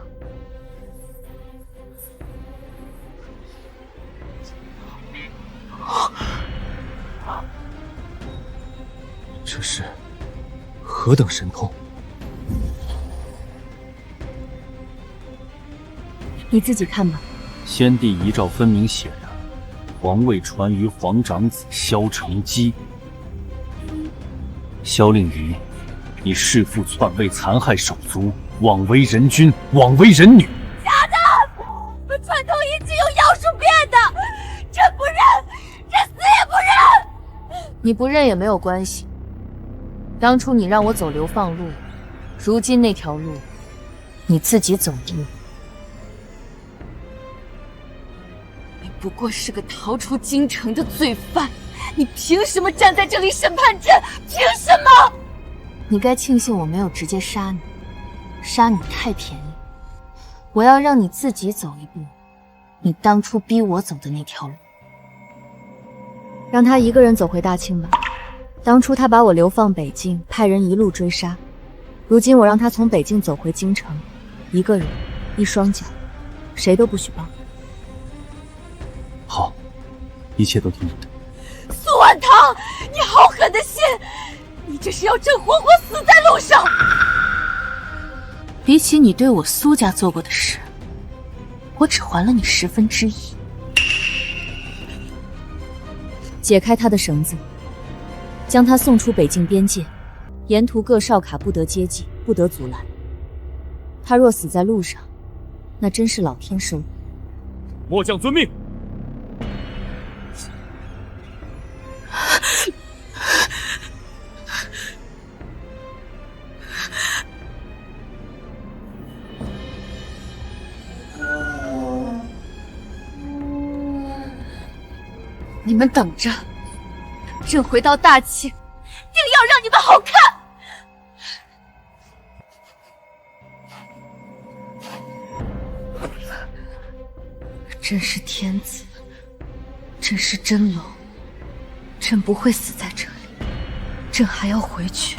这是何等神通？你自己看吧。先帝遗诏分明写着，皇位传于皇长子萧承基。萧令仪，你弑父篡位，残害手足，枉为人君，枉为人女。假的！传统已经有妖术变的，朕不认，朕死也不认。你不认也没有关系。当初你让我走流放路，如今那条路，你自己走一路。你不过是个逃出京城的罪犯，你凭什么站在这里审判朕？凭什么？你该庆幸我没有直接杀你，杀你太便宜。我要让你自己走一步，你当初逼我走的那条路。让他一个人走回大清吧。当初他把我流放北境，派人一路追杀。如今我让他从北境走回京城，一个人，一双脚，谁都不许帮。好，一切都听你的。苏婉堂，你好狠的心！你这是要朕活活死在路上！比起你对我苏家做过的事，我只还了你1/10。解开他的绳子，将他送出北境边界，沿途各哨卡不得接济，不得阻拦。他若死在路上，那真是老天收。末将遵命。你们等着，朕回到大庆，定要让你们好看！朕是天子，朕是真龙，朕不会死在这里，朕还要回去。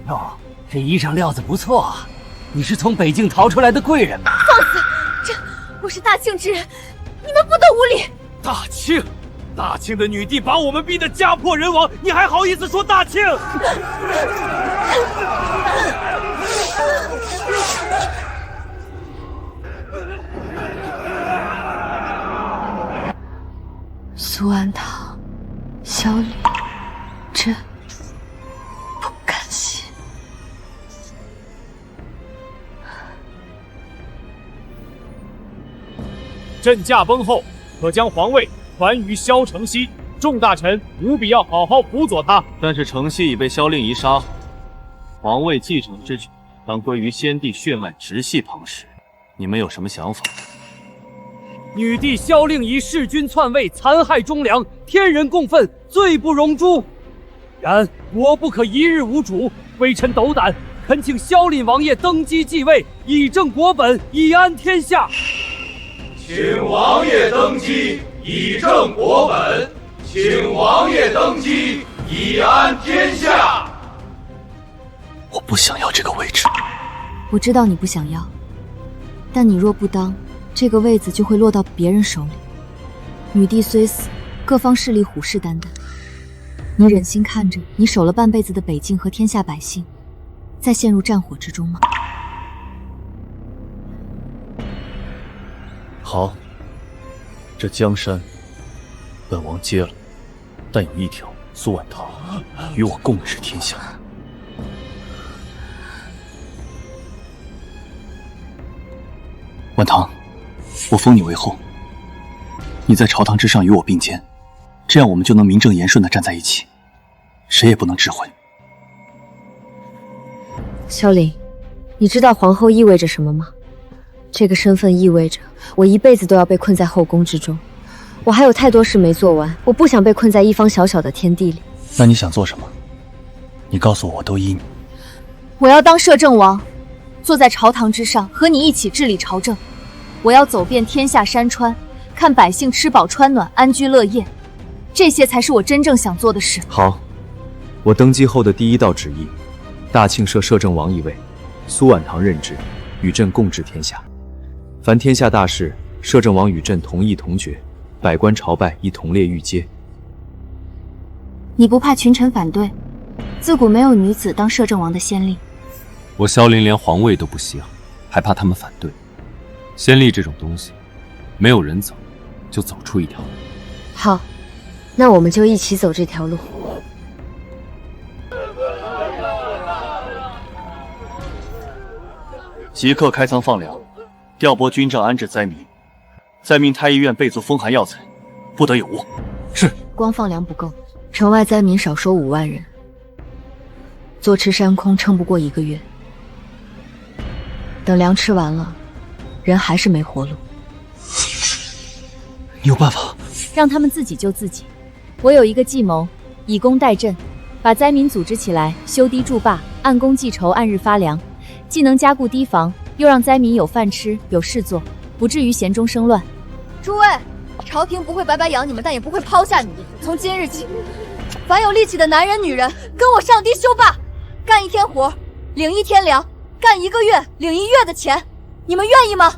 哟，这衣裳料子不错啊！你是从北境逃出来的贵人吗？放肆！我是大庆之人，你们不得无礼！大庆，大庆的女帝把我们逼得家破人亡，你还好意思说大庆？苏安堂，萧礼，朕不甘心。朕驾崩后，可将皇位传于萧承熙，众大臣务必要好好辅佐他。但是承熙已被萧令仪杀后，皇位继承之权当归于先帝血脉直系旁氏，你们有什么想法？女帝萧令仪弑君篡位，残害忠良，天人共愤，罪不容诛。然国不可一日无主，微臣斗胆，恳请萧令王爷登基继位，以正国本，以安天下。请王爷登基，以正国本；请王爷登基，以安天下。我不想要这个位置。我知道你不想要，但你若不当，这个位子就会落到别人手里。女帝虽死，各方势力虎视眈眈，你忍心看着你守了半辈子的北境和天下百姓，再陷入战火之中吗？好，这江山本王接了，但有一条，苏婉堂与我共治天下。婉堂，我封你为后，你在朝堂之上与我并肩，这样我们就能名正言顺地站在一起，谁也不能智慧。萧凌，你知道皇后意味着什么吗？这个身份意味着我一辈子都要被困在后宫之中，我还有太多事没做完，我不想被困在一方小小的天地里。那你想做什么？你告诉我，我都依你。我要当摄政王，坐在朝堂之上，和你一起治理朝政。我要走遍天下山川，看百姓吃饱穿暖，安居乐业，这些才是我真正想做的事。好，我登基后的第一道旨意，大庆设摄政王一位，苏婉堂任职，与朕共治天下。凡天下大事，摄政王与朕同议同决，百官朝拜亦同列御阶。你不怕群臣反对？自古没有女子当摄政王的先例。我萧凌连皇位都不稀罕，还怕他们反对？先例这种东西，没有人走，就走出一条路。好，那我们就一起走这条路。即刻开仓放粮，调拨军帐安置灾民，再命太医院备足风寒药材，不得有误。是。光放粮不够，城外灾民少说5万人，坐吃山空撑不过1个月。等粮吃完了，人还是没活路。你有办法？让他们自己救自己。我有一个计谋，以工代赈，把灾民组织起来，修堤筑坝，按工计酬，按日发粮，既能加固堤防，又让灾民有饭吃，有事做，不至于闲中生乱。诸位，朝廷不会白白养你们，但也不会抛下你们。从今日起，凡有力气的男人、女人，跟我上堤修坝，干1天活，领1天粮，干1个月，领1月的钱。你们愿意吗？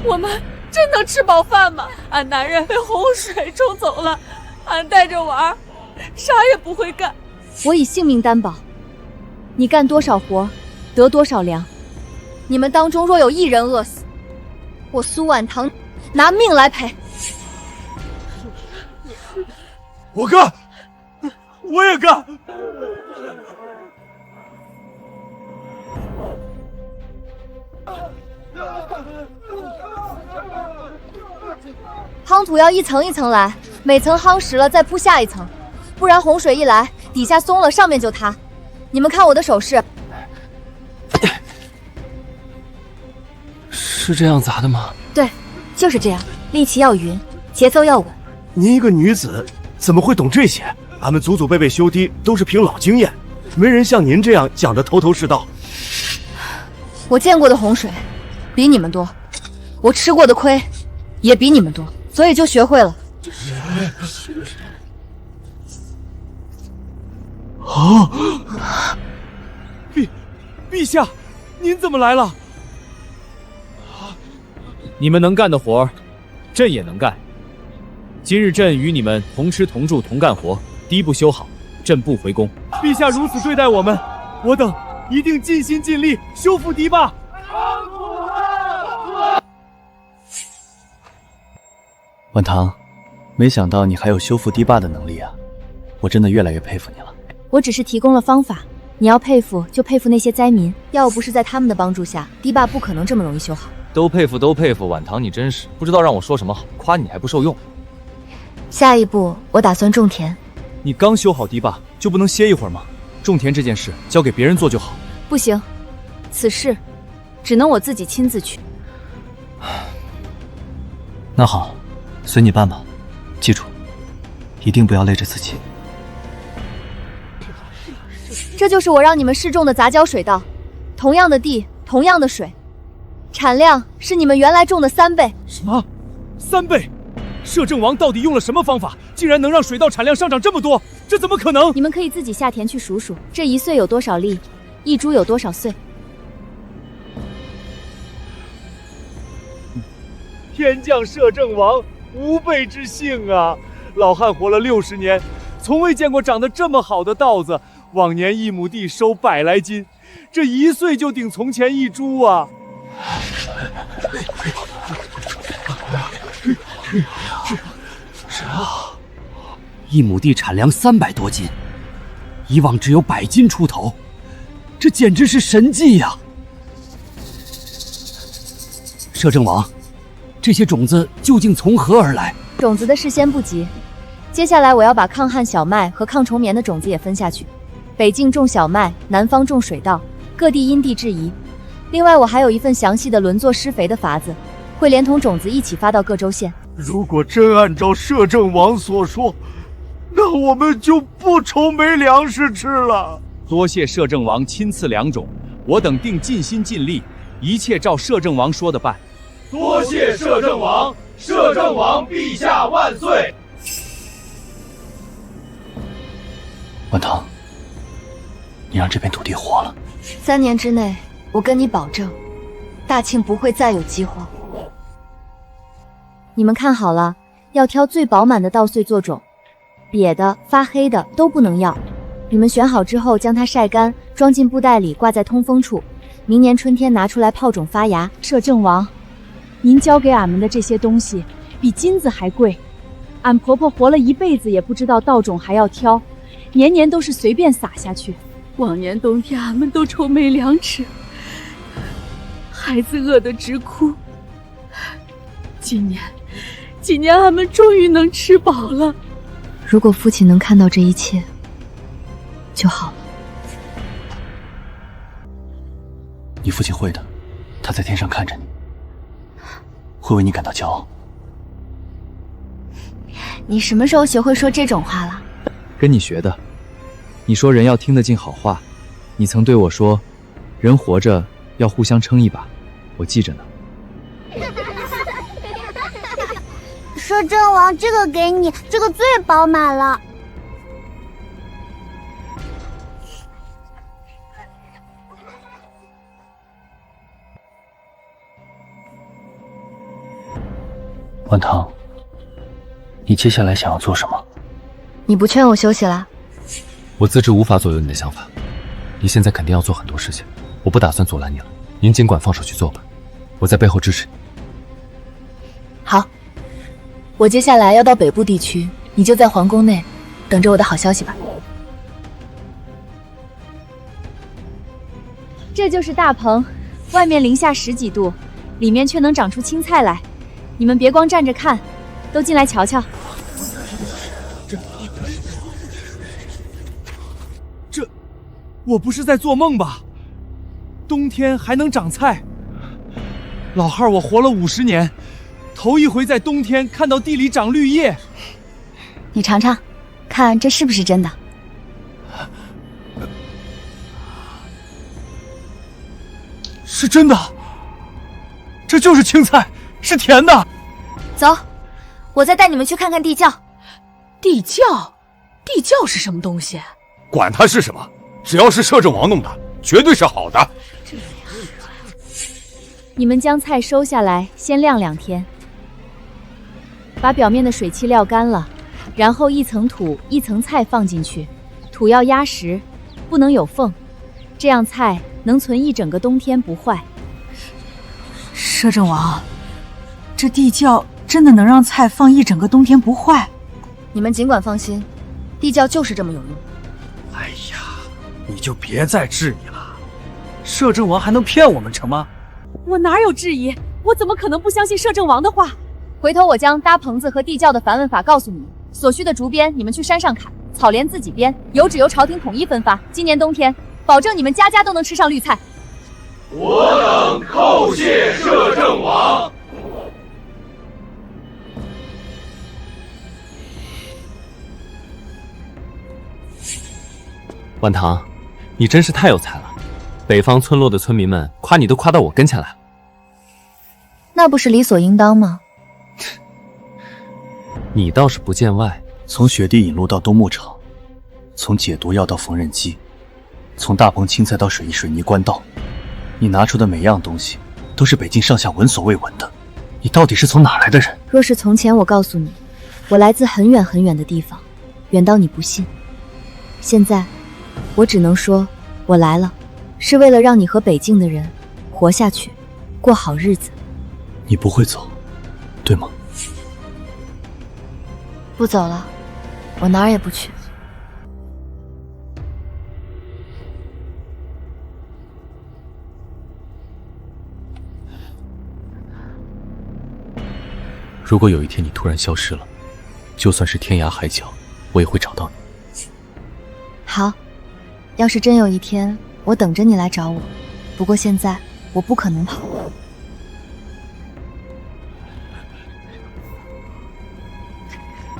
我们真能吃饱饭吗？俺男人被洪水冲走了，俺带着娃儿，啥也不会干。我以性命担保，你干多少活，得多少粮。你们当中若有1人饿死，我苏婉堂拿命来赔。我干，我也干。夯土要1层1层来，每层夯实了再铺下1层，不然洪水一来，底下松了，上面就塌。你们看我的手势，是这样砸的吗？对，就是这样，力气要匀，节奏要稳。您一个女子怎么会懂这些？俺们祖祖辈辈修堤都是凭老经验，没人像您这样讲得头头是道。我见过的洪水比你们多，我吃过的亏也比你们多，所以就学会了。啊！陛下，您怎么来了？你们能干的活，朕也能干。今日朕与你们同吃同住同干活，堤不修好，朕不回宫。陛下如此对待我们，我等一定尽心尽力修复堤坝。晚唐，没想到你还有修复堤坝的能力啊！我真的越来越佩服你了。我只是提供了方法，你要佩服就佩服那些灾民，要不是在他们的帮助下，堤坝不可能这么容易修好。都佩服都佩服，晚唐你真是不知道让我说什么好，夸你还不受用。下一步我打算种田。你刚修好堤坝就不能歇一会儿吗？种田这件事交给别人做就好。不行，此事只能我自己亲自去。那好，随你办吧，记住，一定不要累着自己。这就是我让你们试种的杂交水稻，同样的地，同样的水，产量是你们原来种的3倍。什么？3倍？摄政王到底用了什么方法，竟然能让水稻产量上涨这么多？这怎么可能？你们可以自己下田去数数，这1穗有多少粒，1株有多少穗。天降摄政王，无辈之幸啊！老汉活了60年，从未见过长得这么好的稻子。往年1亩地收100来斤，这1穗就顶从前1株啊！是啊，1亩地产量300多斤，以往只有100斤出头，这简直是神迹呀！摄政王，这些种子究竟从何而来？种子的事先不急，接下来我要把抗旱小麦和抗虫棉的种子也分下去。北境种小麦，南方种水稻，各地因地制宜。另外，我还有一份详细的轮作施肥的法子，会连同种子一起发到各州县。如果真按照摄政王所说，那我们就不愁没粮食吃了。多谢摄政王亲赐良种，我等定尽心尽力，一切照摄政王说的办。多谢摄政王，摄政王陛下万岁！晚唐，你让这片土地活了。3年之内，我跟你保证，大庆不会再有饥荒。你们看好了，要挑最饱满的稻穗做种，瘪的、发黑的都不能要。你们选好之后，将它晒干，装进布袋里，挂在通风处。明年春天拿出来泡种发芽。摄政王，您教给俺们的这些东西比金子还贵，俺婆婆活了1辈子也不知道稻种还要挑，年年都是随便撒下去。往年冬天俺们都愁没粮吃，孩子饿得直哭。今年俺们终于能吃饱了。如果父亲能看到这一切就好了。你父亲会的，他在天上看着你，会为你感到骄傲。你什么时候学会说这种话了？跟你学的。你说人要听得进好话，你曾对我说，人活着要互相撑一把，我记着呢。摄政王，这个给你，这个最饱满了。晚唐，你接下来想要做什么？你不劝我休息了？我自知无法左右你的想法，你现在肯定要做很多事情，我不打算阻拦你了。您尽管放手去做吧，我在背后支持你。好，我接下来要到北部地区，你就在皇宫内等着我的好消息吧。这就是大棚，外面零下10几度，里面却能长出青菜来。你们别光站着看，都进来瞧瞧。这，我不是在做梦吧？冬天还能长菜？老汉儿，我活了50年，头一回在冬天看到地里长绿叶。你尝尝，看这是不是真的？是真的，这就是青菜，是甜的。走，我再带你们去看看地窖。地窖？地窖是什么东西？管它是什么，只要是摄政王弄的，绝对是好的。你们将菜收下来，先晾2天，把表面的水汽晾干了，然后一层土一层菜放进去，土要压实，不能有缝，这样菜能存1整个冬天不坏。摄政王，这地窖真的能让菜放1整个冬天不坏？你们尽管放心，地窖就是这么有用。哎呀，你就别再质疑了，摄政王还能骗我们成吗？我哪有质疑？我怎么可能不相信摄政王的话？回头我将搭棚子和地窖的繁文法告诉你们，所需的竹编你们去山上砍，草莲自己编，油脂由朝廷统一分发。今年冬天，保证你们家家都能吃上绿菜。我等叩谢摄政王。晚唐，你真是太有才了，北方村落的村民们夸你都夸到我跟前来了。那不是理所应当吗？你倒是不见外，从雪地引路到冬牧场，从解毒药到缝纫机，从大棚青菜到水泥官道，你拿出的每样东西都是北境上下闻所未闻的。你到底是从哪来的人？若是从前我告诉你，我来自很远很远的地方，远到你不信。现在，我只能说，我来了，是为了让你和北境的人活下去，过好日子。你不会走，对吗？不走了，我哪儿也不去。如果有一天你突然消失了，就算是天涯海角，我也会找到你。好，要是真有一天我等着你来找我，不过现在我不可能跑。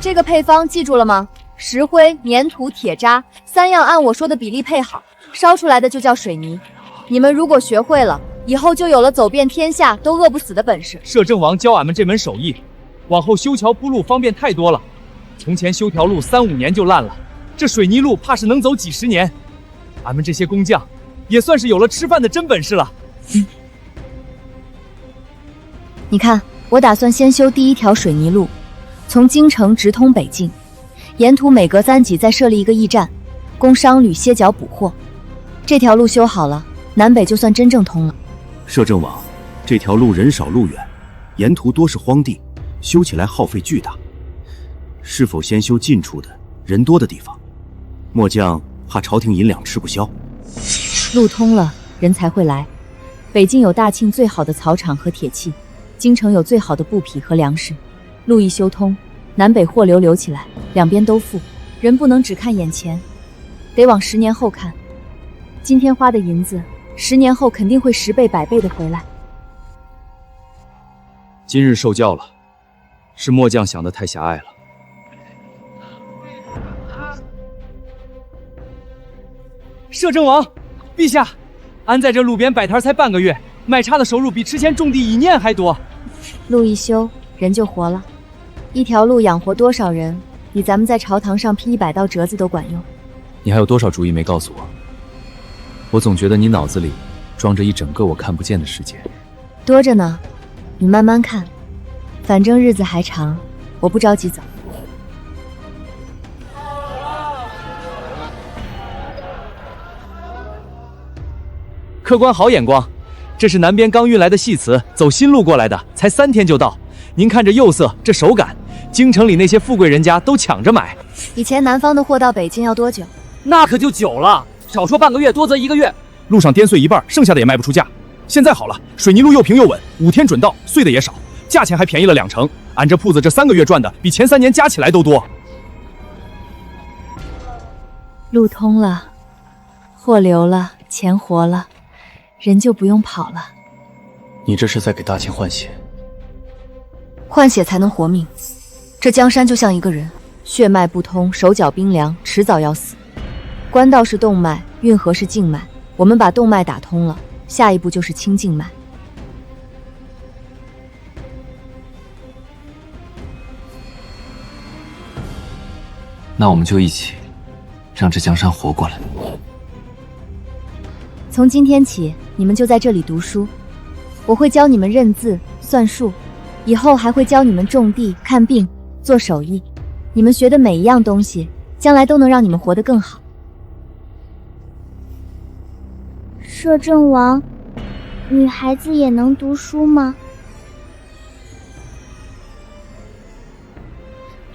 这个配方记住了吗？石灰、粘土、铁渣3样按我说的比例配好，烧出来的就叫水泥。你们如果学会了，以后就有了走遍天下都饿不死的本事。摄政王教俺们这门手艺，往后修桥铺路方便太多了。从前修条路3、5年就烂了，这水泥路怕是能走几10年。俺们这些工匠也算是有了吃饭的真本事了。你看，我打算先修第1条水泥路，从京城直通北境，沿途每隔3级再设立一个驿站，供商旅歇脚补货。这条路修好了，南北就算真正通了。摄政王，这条路人少路远，沿途多是荒地，修起来耗费巨大。是否先修近处的人多的地方？末将怕朝廷银两吃不消。路通了，人才会来。北境有大庆最好的草场和铁器，京城有最好的布匹和粮食。路一修通，南北货流流起来，两边都富。人不能只看眼前，得往10年后看。今天花的银子，10年后肯定会10倍、100倍的回来。今日受教了，是末将想的太狭隘了。摄政王，陛下，安在这路边摆摊才半个月，卖茶的收入比之前种地1年还多。路一修，人就活了。一条路养活多少人，比咱们在朝堂上劈100刀折子都管用。你还有多少主意没告诉我？我总觉得你脑子里装着一整个我看不见的世界。多着呢，你慢慢看，反正日子还长，我不着急走。客官好眼光，这是南边刚运来的细瓷，走新路过来的，才3天就到。您看这釉色，这手感，京城里那些富贵人家都抢着买。以前南方的货到北京要多久？那可就久了，少说半个月，多则1个月。路上颠碎一半，剩下的也卖不出价。现在好了，水泥路又平又稳，5天准到，碎的也少，价钱还便宜了2成。俺这铺子这3个月赚的比前3年加起来都多。路通了，货流了，钱活了，人就不用跑了。你这是在给大清换血？换血才能活命。这江山就像一个人，血脉不通，手脚冰凉，迟早要死。官道是动脉，运河是静脉，我们把动脉打通了，下一步就是清静脉。那我们就一起让这江山活过来。从今天起，你们就在这里读书，我会教你们认字、算术，以后还会教你们种地、看病、做手艺。你们学的每一样东西，将来都能让你们活得更好。摄政王，女孩子也能读书吗？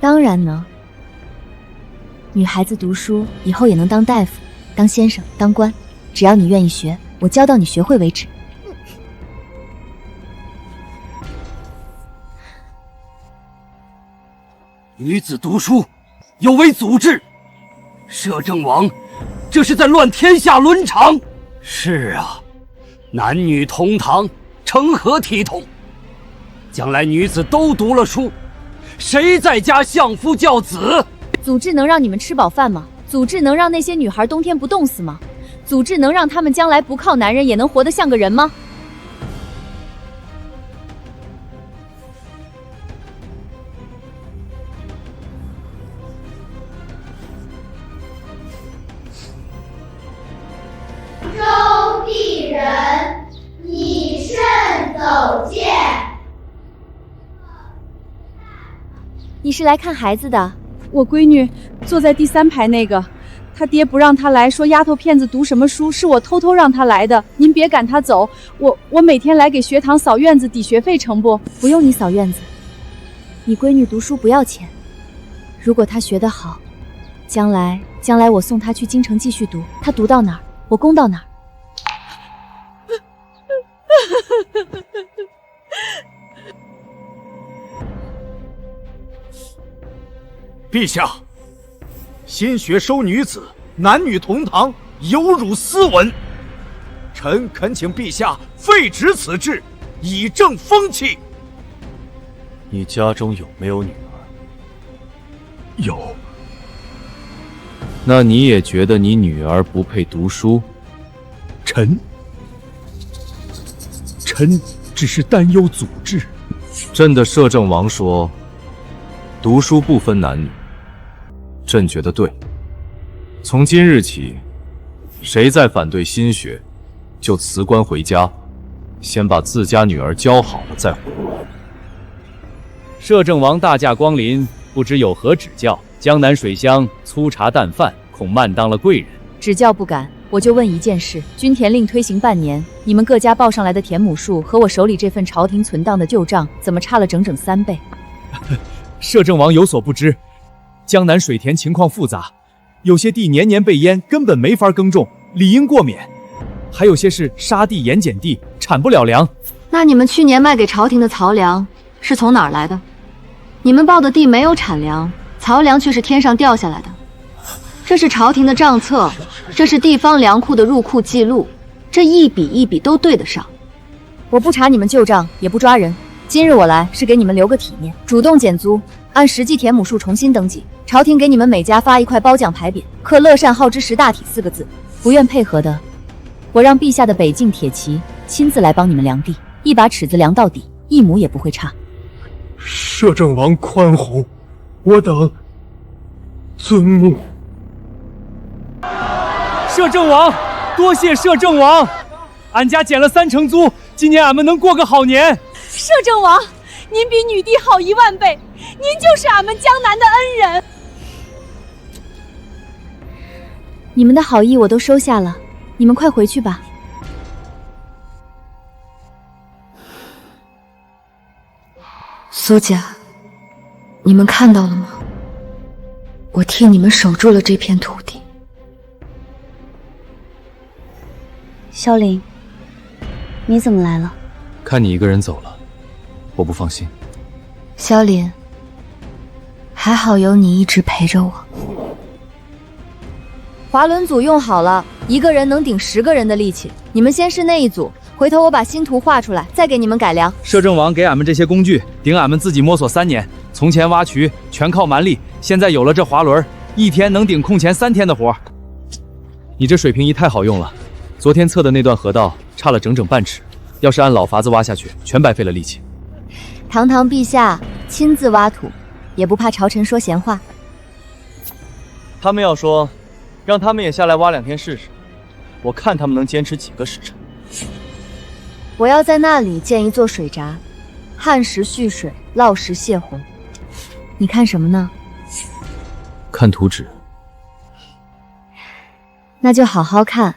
当然能。女孩子读书以后也能当大夫、当先生、当官，只要你愿意学，我教到你学会为止。女子读书，有违祖制。摄政王，这是在乱天下伦常。是啊，男女同堂，成何体统？将来女子都读了书，谁在家相夫教子？祖制能让你们吃饱饭吗？祖制能让那些女孩冬天不冻死吗？祖制能让他们将来不靠男人也能活得像个人吗？周地人，以慎走见。你是来看孩子的？我闺女坐在第3排那个，她爹不让她来，说丫头片子读什么书，是我偷偷让她来的。您别赶她走，我每天来给学堂扫院子抵学费，成不？不用你扫院子，你闺女读书不要钱。如果她学得好，将来我送她去京城继续读，她读到哪儿，我供到哪儿。陛下，新学收女子，男女同堂，有辱斯文。臣恳请陛下废止此制，以正风气。你家中有没有女儿？有。那你也觉得你女儿不配读书？臣只是担忧祖制。朕的摄政王说，读书不分男女。朕觉得对。从今日起，谁再反对新学，就辞官回家，先把自家女儿教好了再回。摄政王大驾光临，不知有何指教？江南水乡粗茶淡饭，恐慢当了贵人。指教不敢，我就问一件事：均田令推行半年，你们各家报上来的田亩数和我手里这份朝廷存档的旧账，怎么差了整整3倍？摄政王有所不知，江南水田情况复杂，有些地年年被淹，根本没法耕种，理应过免；还有些是沙地、盐碱地，产不了粮。那你们去年卖给朝廷的漕粮是从哪儿来的？你们报的地没有产粮，漕粮却是天上掉下来的。这是朝廷的账册，这是地方粮库的入库记录，这一笔一笔都对得上。我不查你们旧账，也不抓人。今日我来是给你们留个体面，主动减租，按实际田亩数重新登记。朝廷给你们每家发一块褒奖牌匾，刻乐善好之识大体4个字。不愿配合的，我让陛下的北境铁骑亲自来帮你们量地，一把尺子量到底，1亩也不会差。摄政王宽宏，我等遵目。摄政王，多谢摄政王，俺家减了3成租，今年俺们能过个好年。摄政王，您比女帝好1万倍，您就是俺们江南的恩人。你们的好意我都收下了，你们快回去吧。苏家，你们看到了吗？我替你们守住了这片土地。萧凌，你怎么来了？看你一个人走了，我不放心。萧凌，还好有你一直陪着我。滑轮组用好了，一个人能顶10个人的力气。你们先是那一组，回头我把新图画出来，再给你们改良。摄政王给俺们这些工具，顶俺们自己摸索3年。从前挖渠全靠蛮力，现在有了这滑轮，一天能顶空前3天的活。你这水平仪太好用了，昨天测的那段河道差了整整半尺，要是按老法子挖下去，全白费了力气。堂堂陛下亲自挖土，也不怕朝臣说闲话。他们要说，让他们也下来挖2天试试，我看他们能坚持几个时辰。我要在那里建一座水闸，旱时蓄水，涝时泄洪。你看什么呢？看图纸。那就好好看。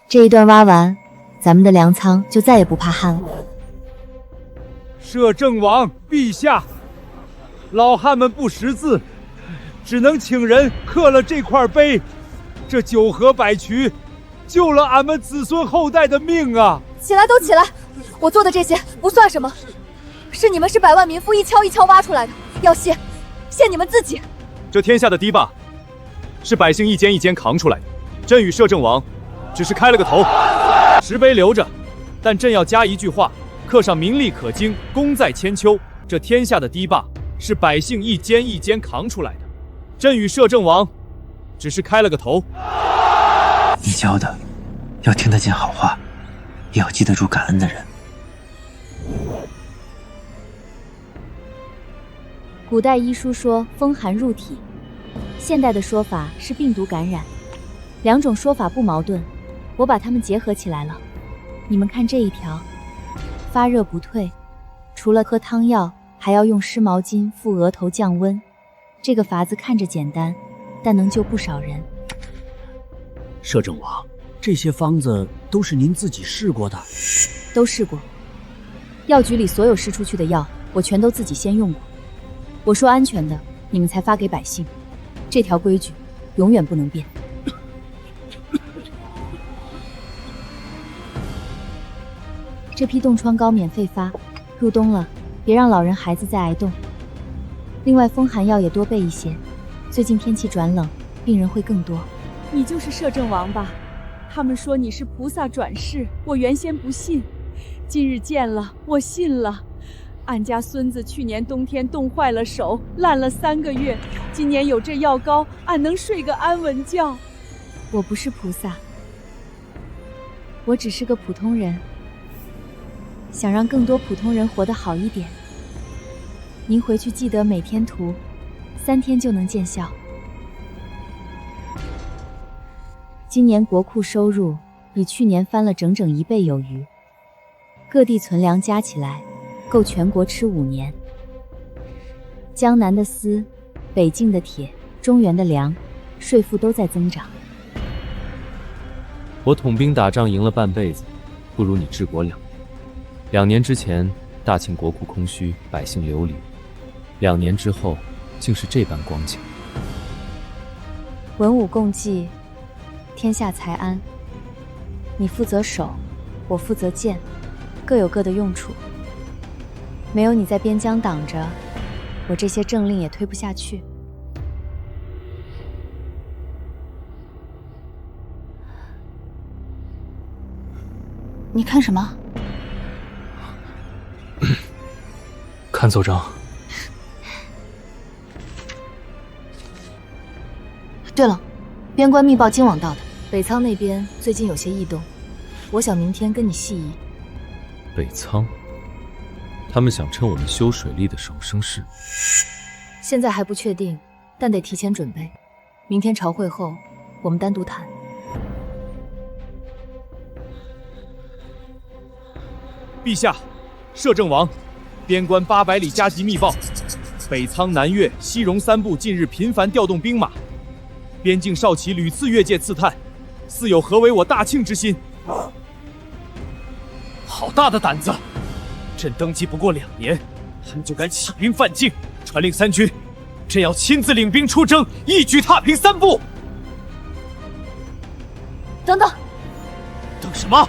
这一段挖完，咱们的粮仓就再也不怕旱了。摄政王陛下，老汉们不识字，只能请人刻了这块碑。这9河100渠，救了俺们子孙后代的命啊！起来，都起来！我做的这些不算什么，是你们100万民夫一锹一锹挖出来的，要谢你们自己。这天下的堤坝，是百姓一间一间扛出来的。朕与摄政王只是开了个头，石碑留着，但朕要加一句话，刻上名利可经，功在千秋。这天下的堤坝是百姓一间一间扛出来的，朕与摄政王只是开了个头。你教的要听得见好话，也要记得住感恩的人。古代医书说风寒入体，现代的说法是病毒感染，两种说法不矛盾，我把它们结合起来了。你们看这一条，发热不退，除了喝汤药，还要用湿毛巾敷额头降温。这个法子看着简单，但能救不少人。摄政王，这些方子都是您自己试过的？都试过，药局里所有试出去的药，我全都自己先用过。我说安全的，你们才发给百姓。这条规矩永远不能变。这批冻疮膏免费发，入冬了，别让老人孩子再挨冻。另外，风寒药也多备一些，最近天气转冷，病人会更多。你就是摄政王吧？他们说你是菩萨转世，我原先不信，今日见了，我信了。俺家孙子去年冬天冻坏了手，烂了3个月，今年有这药膏，俺能睡个安稳觉。我不是菩萨，我只是个普通人，想让更多普通人活得好一点。您回去记得每天涂，3天就能见效。今年国库收入比去年翻了整整1倍有余，各地存粮加起来够全国吃5年。江南的丝，北境的铁，中原的粮，税赋都在增长。我统兵打仗赢了半辈子，不如你治国2年。2年之前，大清国库空虚，百姓流离；2年之后，竟是这般光景。文武共济，天下才安。你负责守，我负责建，各有各的用处。没有你在边疆挡着，我这些政令也推不下去。你看什么？看奏章。对了，边关密报今晚到的，北仓那边最近有些异动，我想明天跟你细议。北仓，他们想趁我们修水利的时候生事。现在还不确定，但得提前准备。明天朝会后，我们单独谈。陛下，摄政王，边关800里加急密报，北仓、南越、西戎3部近日频繁调动兵马，边境少旗屡次越界刺探，似有何为我大庆之心。好大的胆子！朕登基不过2年，他们就敢起兵犯境，传令3军，朕要亲自领兵出征，一举踏平3部。等等，等什么？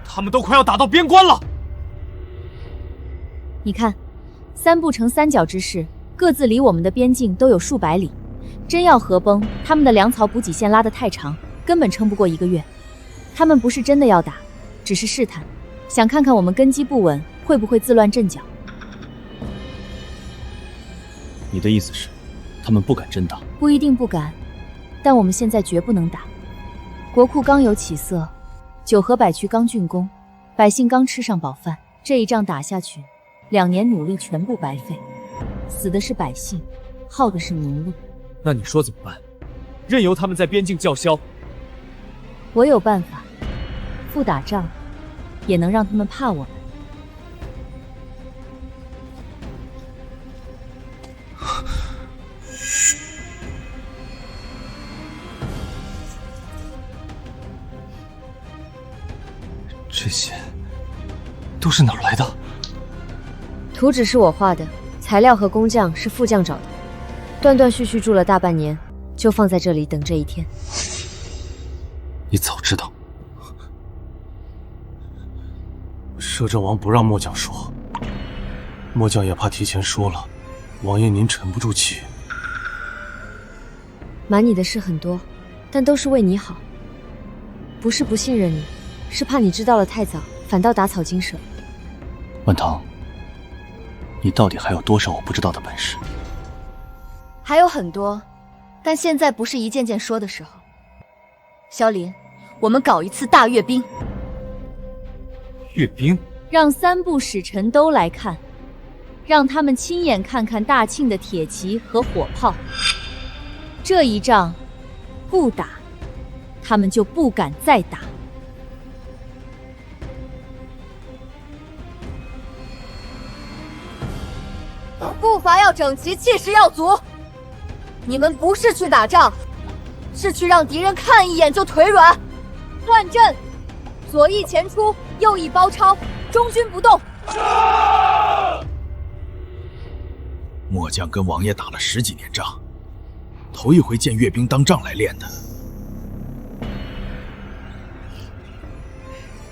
他们都快要打到边关了。你看，3部成3角之势，各自离我们的边境都有数百里。真要合崩，他们的粮草补给线拉得太长，根本撑不过1个月。他们不是真的要打，只是试探，想看看我们根基不稳，会不会自乱阵脚。你的意思是，他们不敢真打？不一定不敢，但我们现在绝不能打。国库刚有起色，九河百渠刚竣工，百姓刚吃上饱饭，这一仗打下去，2年努力全部白费，死的是百姓，耗的是民力。那你说怎么办？任由他们在边境叫嚣？我有办法，不打仗，也能让他们怕我们。这些都是哪儿来的？图纸是我画的，材料和工匠是副将找的，断断续续住了大半年，就放在这里等这一天。你早知道。摄政王不让末将说，末将也怕提前说了，王爷您沉不住气。瞒你的事很多，但都是为你好，不是不信任你，是怕你知道了太早，反倒打草惊蛇。万堂，你到底还有多少我不知道的本事？还有很多，但现在不是一件件说的时候。萧林，我们搞一次大阅兵。阅兵？让3部使臣都来看，让他们亲眼看看大庆的铁骑和火炮。这一仗不打，他们就不敢再打。步伐要整齐，气势要足。你们不是去打仗，是去让敌人看一眼就腿软。乱阵，左翼前出，右翼包抄，中军不动。末将跟王爷打了10几年仗，头一回见阅兵当仗来练的。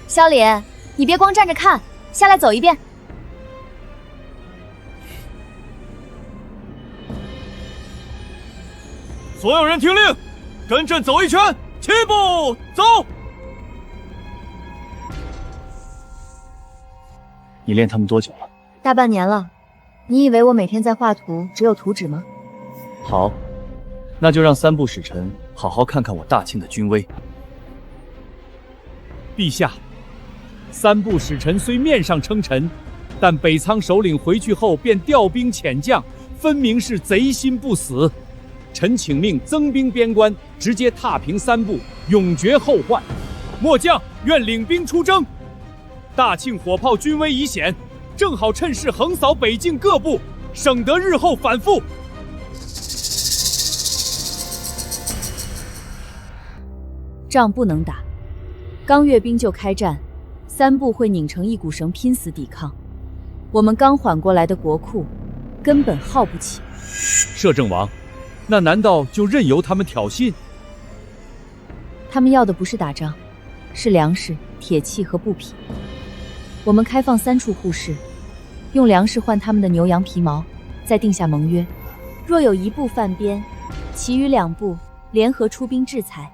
萧凛，你别光站着看，下来走一遍。所有人听令，跟朕走一圈，7步走。你练他们多久了？大半年了。你以为我每天在画图，只有图纸吗？好，那就让3部使臣好好看看我大庆的军威。陛下，3部使臣虽面上称臣，但北仓首领回去后便调兵遣将，分明是贼心不死。臣请命增兵边关，直接踏平3部，永绝后患。末将愿领兵出征。大庆火炮军威已显，正好趁势横扫北境各部，省得日后反复。仗不能打，刚阅兵就开战，3部会拧成一股绳，拼死抵抗。我们刚缓过来的国库，根本耗不起。摄政王，那难道就任由他们挑衅？他们要的不是打仗，是粮食、铁器和布匹。我们开放3处户市，用粮食换他们的牛羊皮毛，再定下盟约。若有1部犯边，其余2部联合出兵制裁。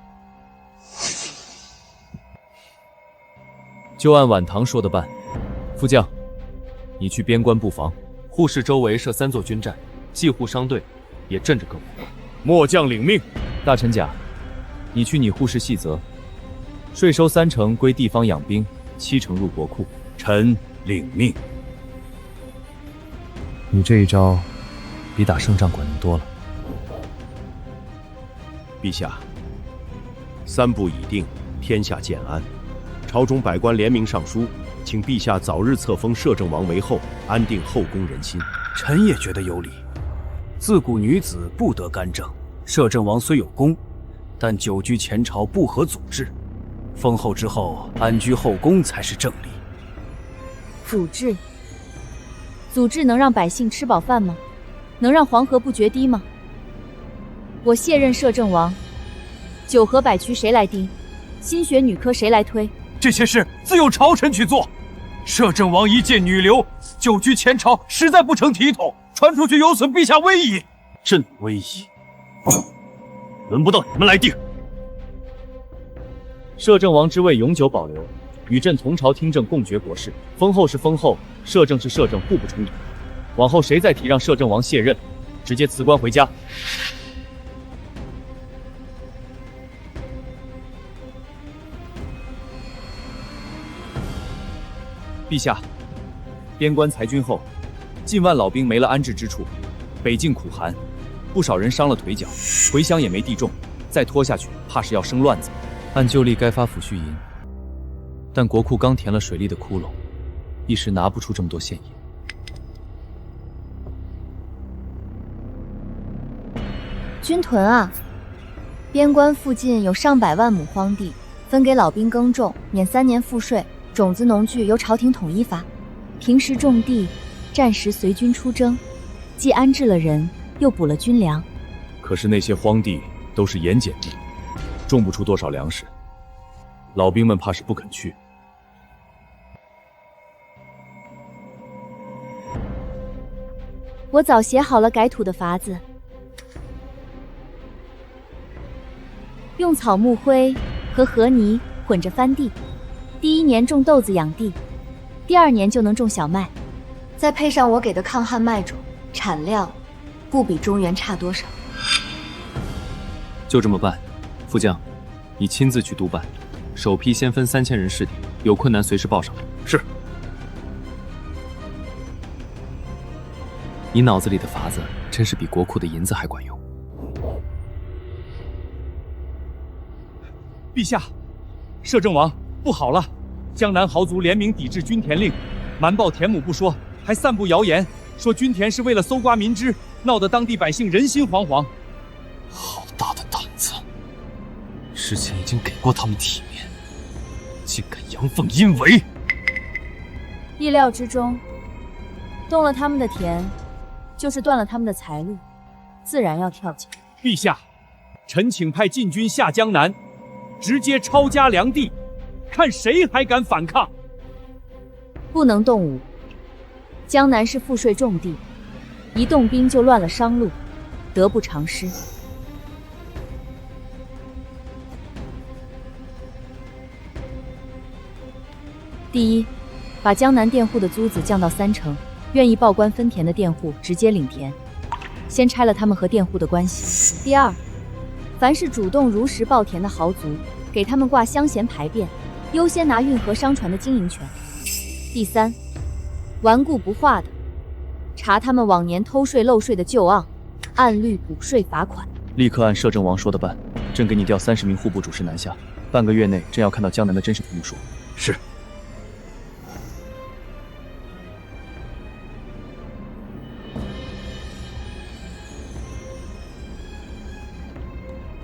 就按晚唐说的办。副将，你去边关布防，护市周围设3座军寨，骑护商队也镇着各部。末将领命。大臣甲，你去拟护市细则，税收3成归地方养兵，7成入国库。臣领命。你这一招，比打胜仗管用多了。陛下，3部已定，天下渐安。朝中百官联名上书，请陛下早日册封摄政王为后，安定后宫人心。臣也觉得有理。自古女子不得干政，摄政王虽有功，但久居前朝不合祖制，封后之后安居后宫才是正理。祖制能让百姓吃饱饭吗？能让黄河不决堤吗？我卸任摄政王，九河百渠谁来盯？新学女科谁来推？这些事自有朝臣去做。摄政王一介女流，久居前朝，实在不成体统，传出去有损陛下威仪。朕威仪，轮不到你们来定。摄政王之位永久保留，与朕同朝听政，共决国事。封后是封后，摄政是摄政，互不冲突。往后谁再提让摄政王卸任，直接辞官回家。陛下，边关裁军后，近万老兵没了安置之处，北境苦寒，不少人伤了腿脚，回乡也没地种，再拖下去，怕是要生乱子。按旧例该发抚恤银，但国库刚填了水利的窟窿，一时拿不出这么多现银。军屯啊，边关附近有上百万亩荒地，分给老兵耕种，免3年赋税。种子农具由朝廷统一发，平时种地，战时随军出征，既安置了人，又补了军粮。可是那些荒地都是盐碱地，种不出多少粮食，老兵们怕是不肯去。我早写好了改土的法子，用草木灰和河泥混着翻地。第1年种豆子养地，第2年就能种小麦，再配上我给的抗旱麦种，产量不比中原差多少。就这么办，副将，你亲自去督办，首批先分3000人试点，有困难随时报上来。是。你脑子里的法子真是比国库的银子还管用。陛下，摄政王。不好了！江南豪族联名抵制均田令，瞒报田亩不说，还散布谣言，说均田是为了搜刮民脂，闹得当地百姓人心惶惶。好大的胆子！之前已经给过他们体面，竟敢阳奉阴违！意料之中，动了他们的田，就是断了他们的财路，自然要跳脚。陛下，臣请派禁军下江南，直接抄家粮地。看谁还敢反抗！不能动武。江南是赋税重地，一动兵就乱了商路，得不偿失。第一，把江南佃户的租子降到3成，愿意报官分田的佃户直接领田，先拆了他们和佃户的关系。第二，凡是主动如实报田的豪族，给他们挂乡衔牌匾。优先拿运河商船的经营权。第三，顽固不化的，查他们往年偷税漏税的旧案，按律补税罚款。立刻按摄政王说的办，朕给你调30名户部主事南下，半个月内朕要看到江南的真实土木数。是。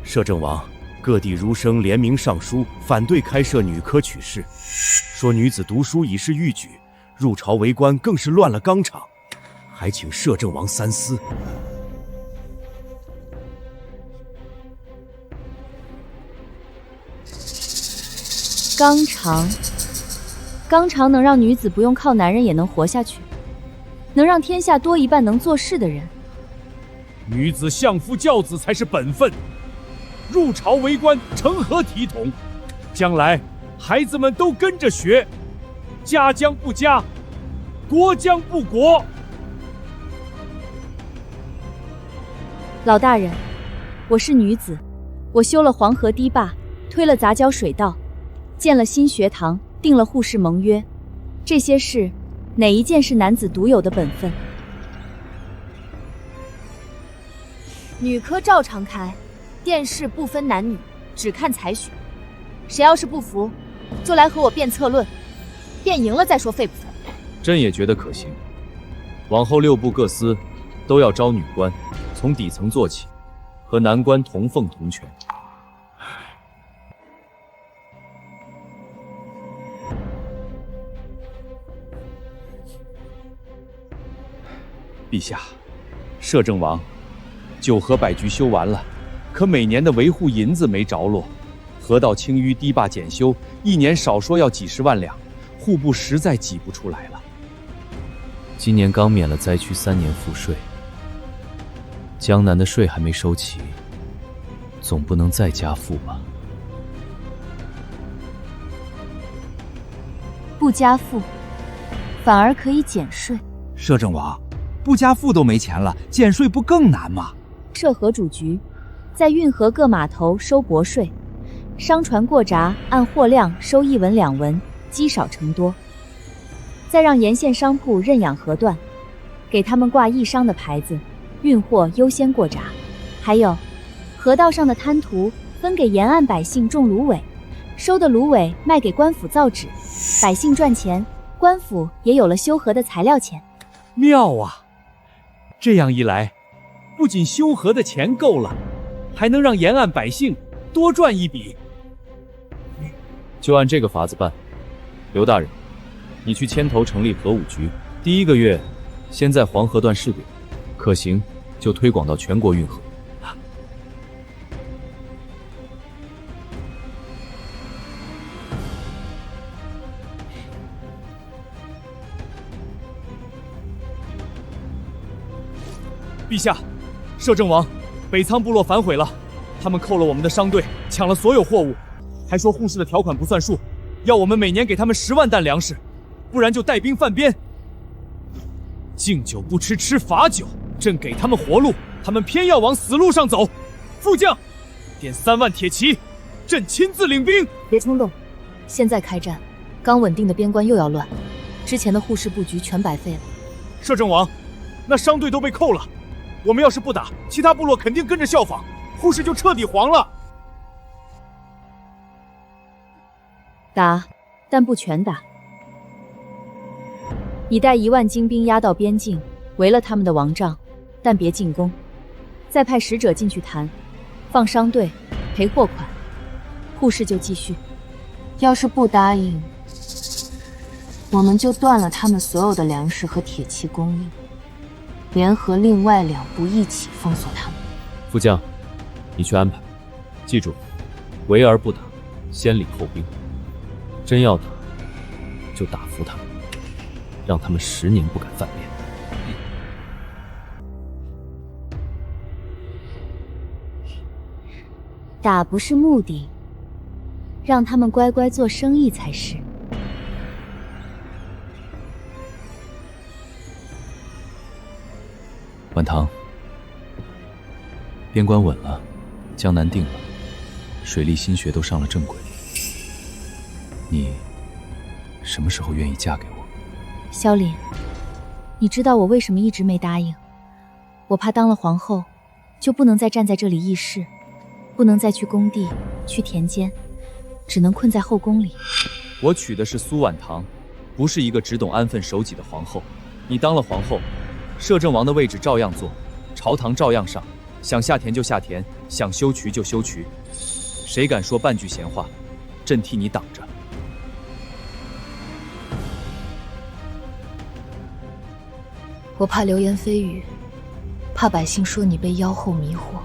摄政王。各地儒生联名上书，反对开设女科取士，说女子读书已是逾矩，入朝为官更是乱了纲常，还请摄政王三思。纲常，纲常能让女子不用靠男人也能活下去，能让天下多一半能做事的人。女子相夫教子才是本分。入朝为官，成何体统？将来孩子们都跟着学，家将不家，国将不国。老大人，我是女子，我修了黄河堤坝，推了杂交水道，建了新学堂，定了互市盟约，这些事，哪一件是男子独有的本分？女科照常开。殿试不分男女，只看才学。谁要是不服，就来和我辩策论，辩赢了再说废不废。朕也觉得可行。往后6部各司都要招女官，从底层做起，和男官同凤同权。陛下，摄政王，九河百局修完了。可每年的维护银子没着落，河道清淤，堤坝检修，1年少说要几10万两，户部实在挤不出来了。今年刚免了灾区3年赋税，江南的税还没收齐，总不能再加赋吧？不加赋，反而可以减税。摄政王，不加赋都没钱了，减税不更难吗？设河主局，在运河各码头收帛税，商船过闸按货量收1文2文，积少成多。再让沿线商铺认养河段，给他们挂义商的牌子，运货优先过闸。还有，河道上的滩涂分给沿岸百姓种芦苇，收的芦苇卖给官府造纸，百姓赚钱，官府也有了修河的材料钱。妙啊！这样一来，不仅修河的钱够了，还能让沿岸百姓多赚一笔。就按这个法子办。刘大人，你去牵头成立河务局，第1个月先在黄河段试点，可行就推广到全国运河。陛下，摄政王，北仓部落反悔了，他们扣了我们的商队，抢了所有货物，还说护市的条款不算数，要我们每年给他们10万担粮食，不然就带兵犯边。敬酒不吃吃罚酒，朕给他们活路，他们偏要往死路上走。副将，点3万铁骑，朕亲自领兵。别冲动，现在开战，刚稳定的边关又要乱，之前的护市布局全白费了。摄政王，那商队都被扣了，我们要是不打，其他部落肯定跟着效仿，护市就彻底黄了。打，但不全打。你带1万精兵压到边境，围了他们的王帐，但别进攻。再派使者进去谈，放商队，赔货款，护市就继续。要是不答应，我们就断了他们所有的粮食和铁器供应，联合另外2部一起封锁他们。副将，你去安排，记住，围而不打，先礼后兵。真要打，就打服他们，让他们10年不敢犯变。打不是目的，让他们乖乖做生意才是。晚唐，边关稳了，江南定了，水利新学都上了正轨，你什么时候愿意嫁给我？萧凛，你知道我为什么一直没答应？我怕当了皇后，就不能再站在这里议事，不能再去工地、去田间，只能困在后宫里。我娶的是苏婉唐，不是一个只懂安分守己的皇后。你当了皇后，摄政王的位置照样坐，朝堂照样上，想下田就下田，想修渠就修渠，谁敢说半句闲话，朕替你挡着。我怕流言蜚语，怕百姓说你被妖后迷惑，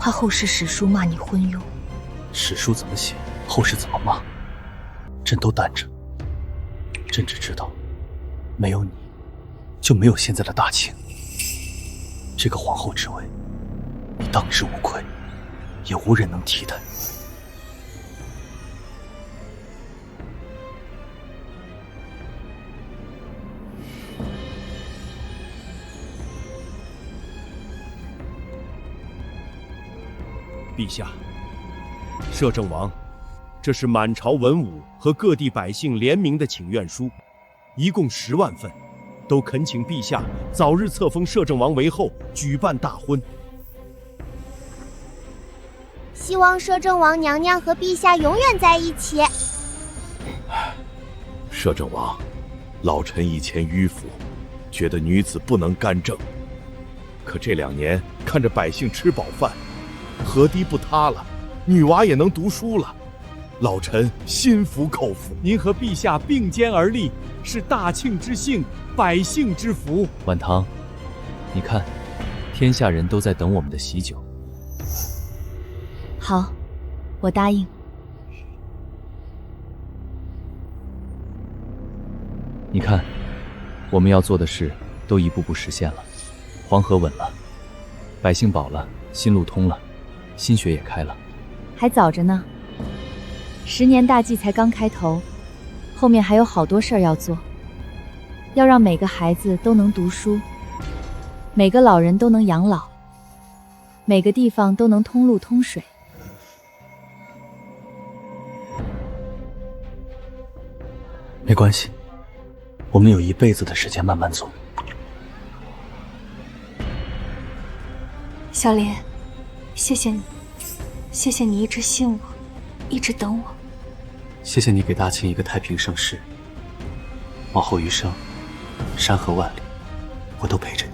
怕后世史书骂你昏庸。史书怎么写，后世怎么骂，朕都担着。朕只知道，没有你，就没有现在的大清。这个皇后之位，你当之无愧，也无人能替代。陛下，摄政王，这是满朝文武和各地百姓联名的请愿书，一共10万份，都恳请陛下早日册封摄政王为后，举办大婚。希望摄政王娘娘和陛下永远在一起。摄政王，老臣以前迂腐，觉得女子不能干政，可这2年看着百姓吃饱饭，河堤不塌了，女娃也能读书了，老臣心服口服。您和陛下并肩而立，是大庆之幸，百姓之福。晚唐，你看，天下人都在等我们的喜酒。好，我答应。你看，我们要做的事都一步步实现了，黄河稳了，百姓饱了，新路通了，新学也开了。还早着呢，10年大计才刚开头，后面还有好多事儿要做，要让每个孩子都能读书，每个老人都能养老，每个地方都能通路通水。没关系，我们有一辈子的时间慢慢做。小莲，谢谢你，谢谢你一直信我，一直等我。谢谢你给大清一个太平盛世，往后余生，山河万里，我都陪着你。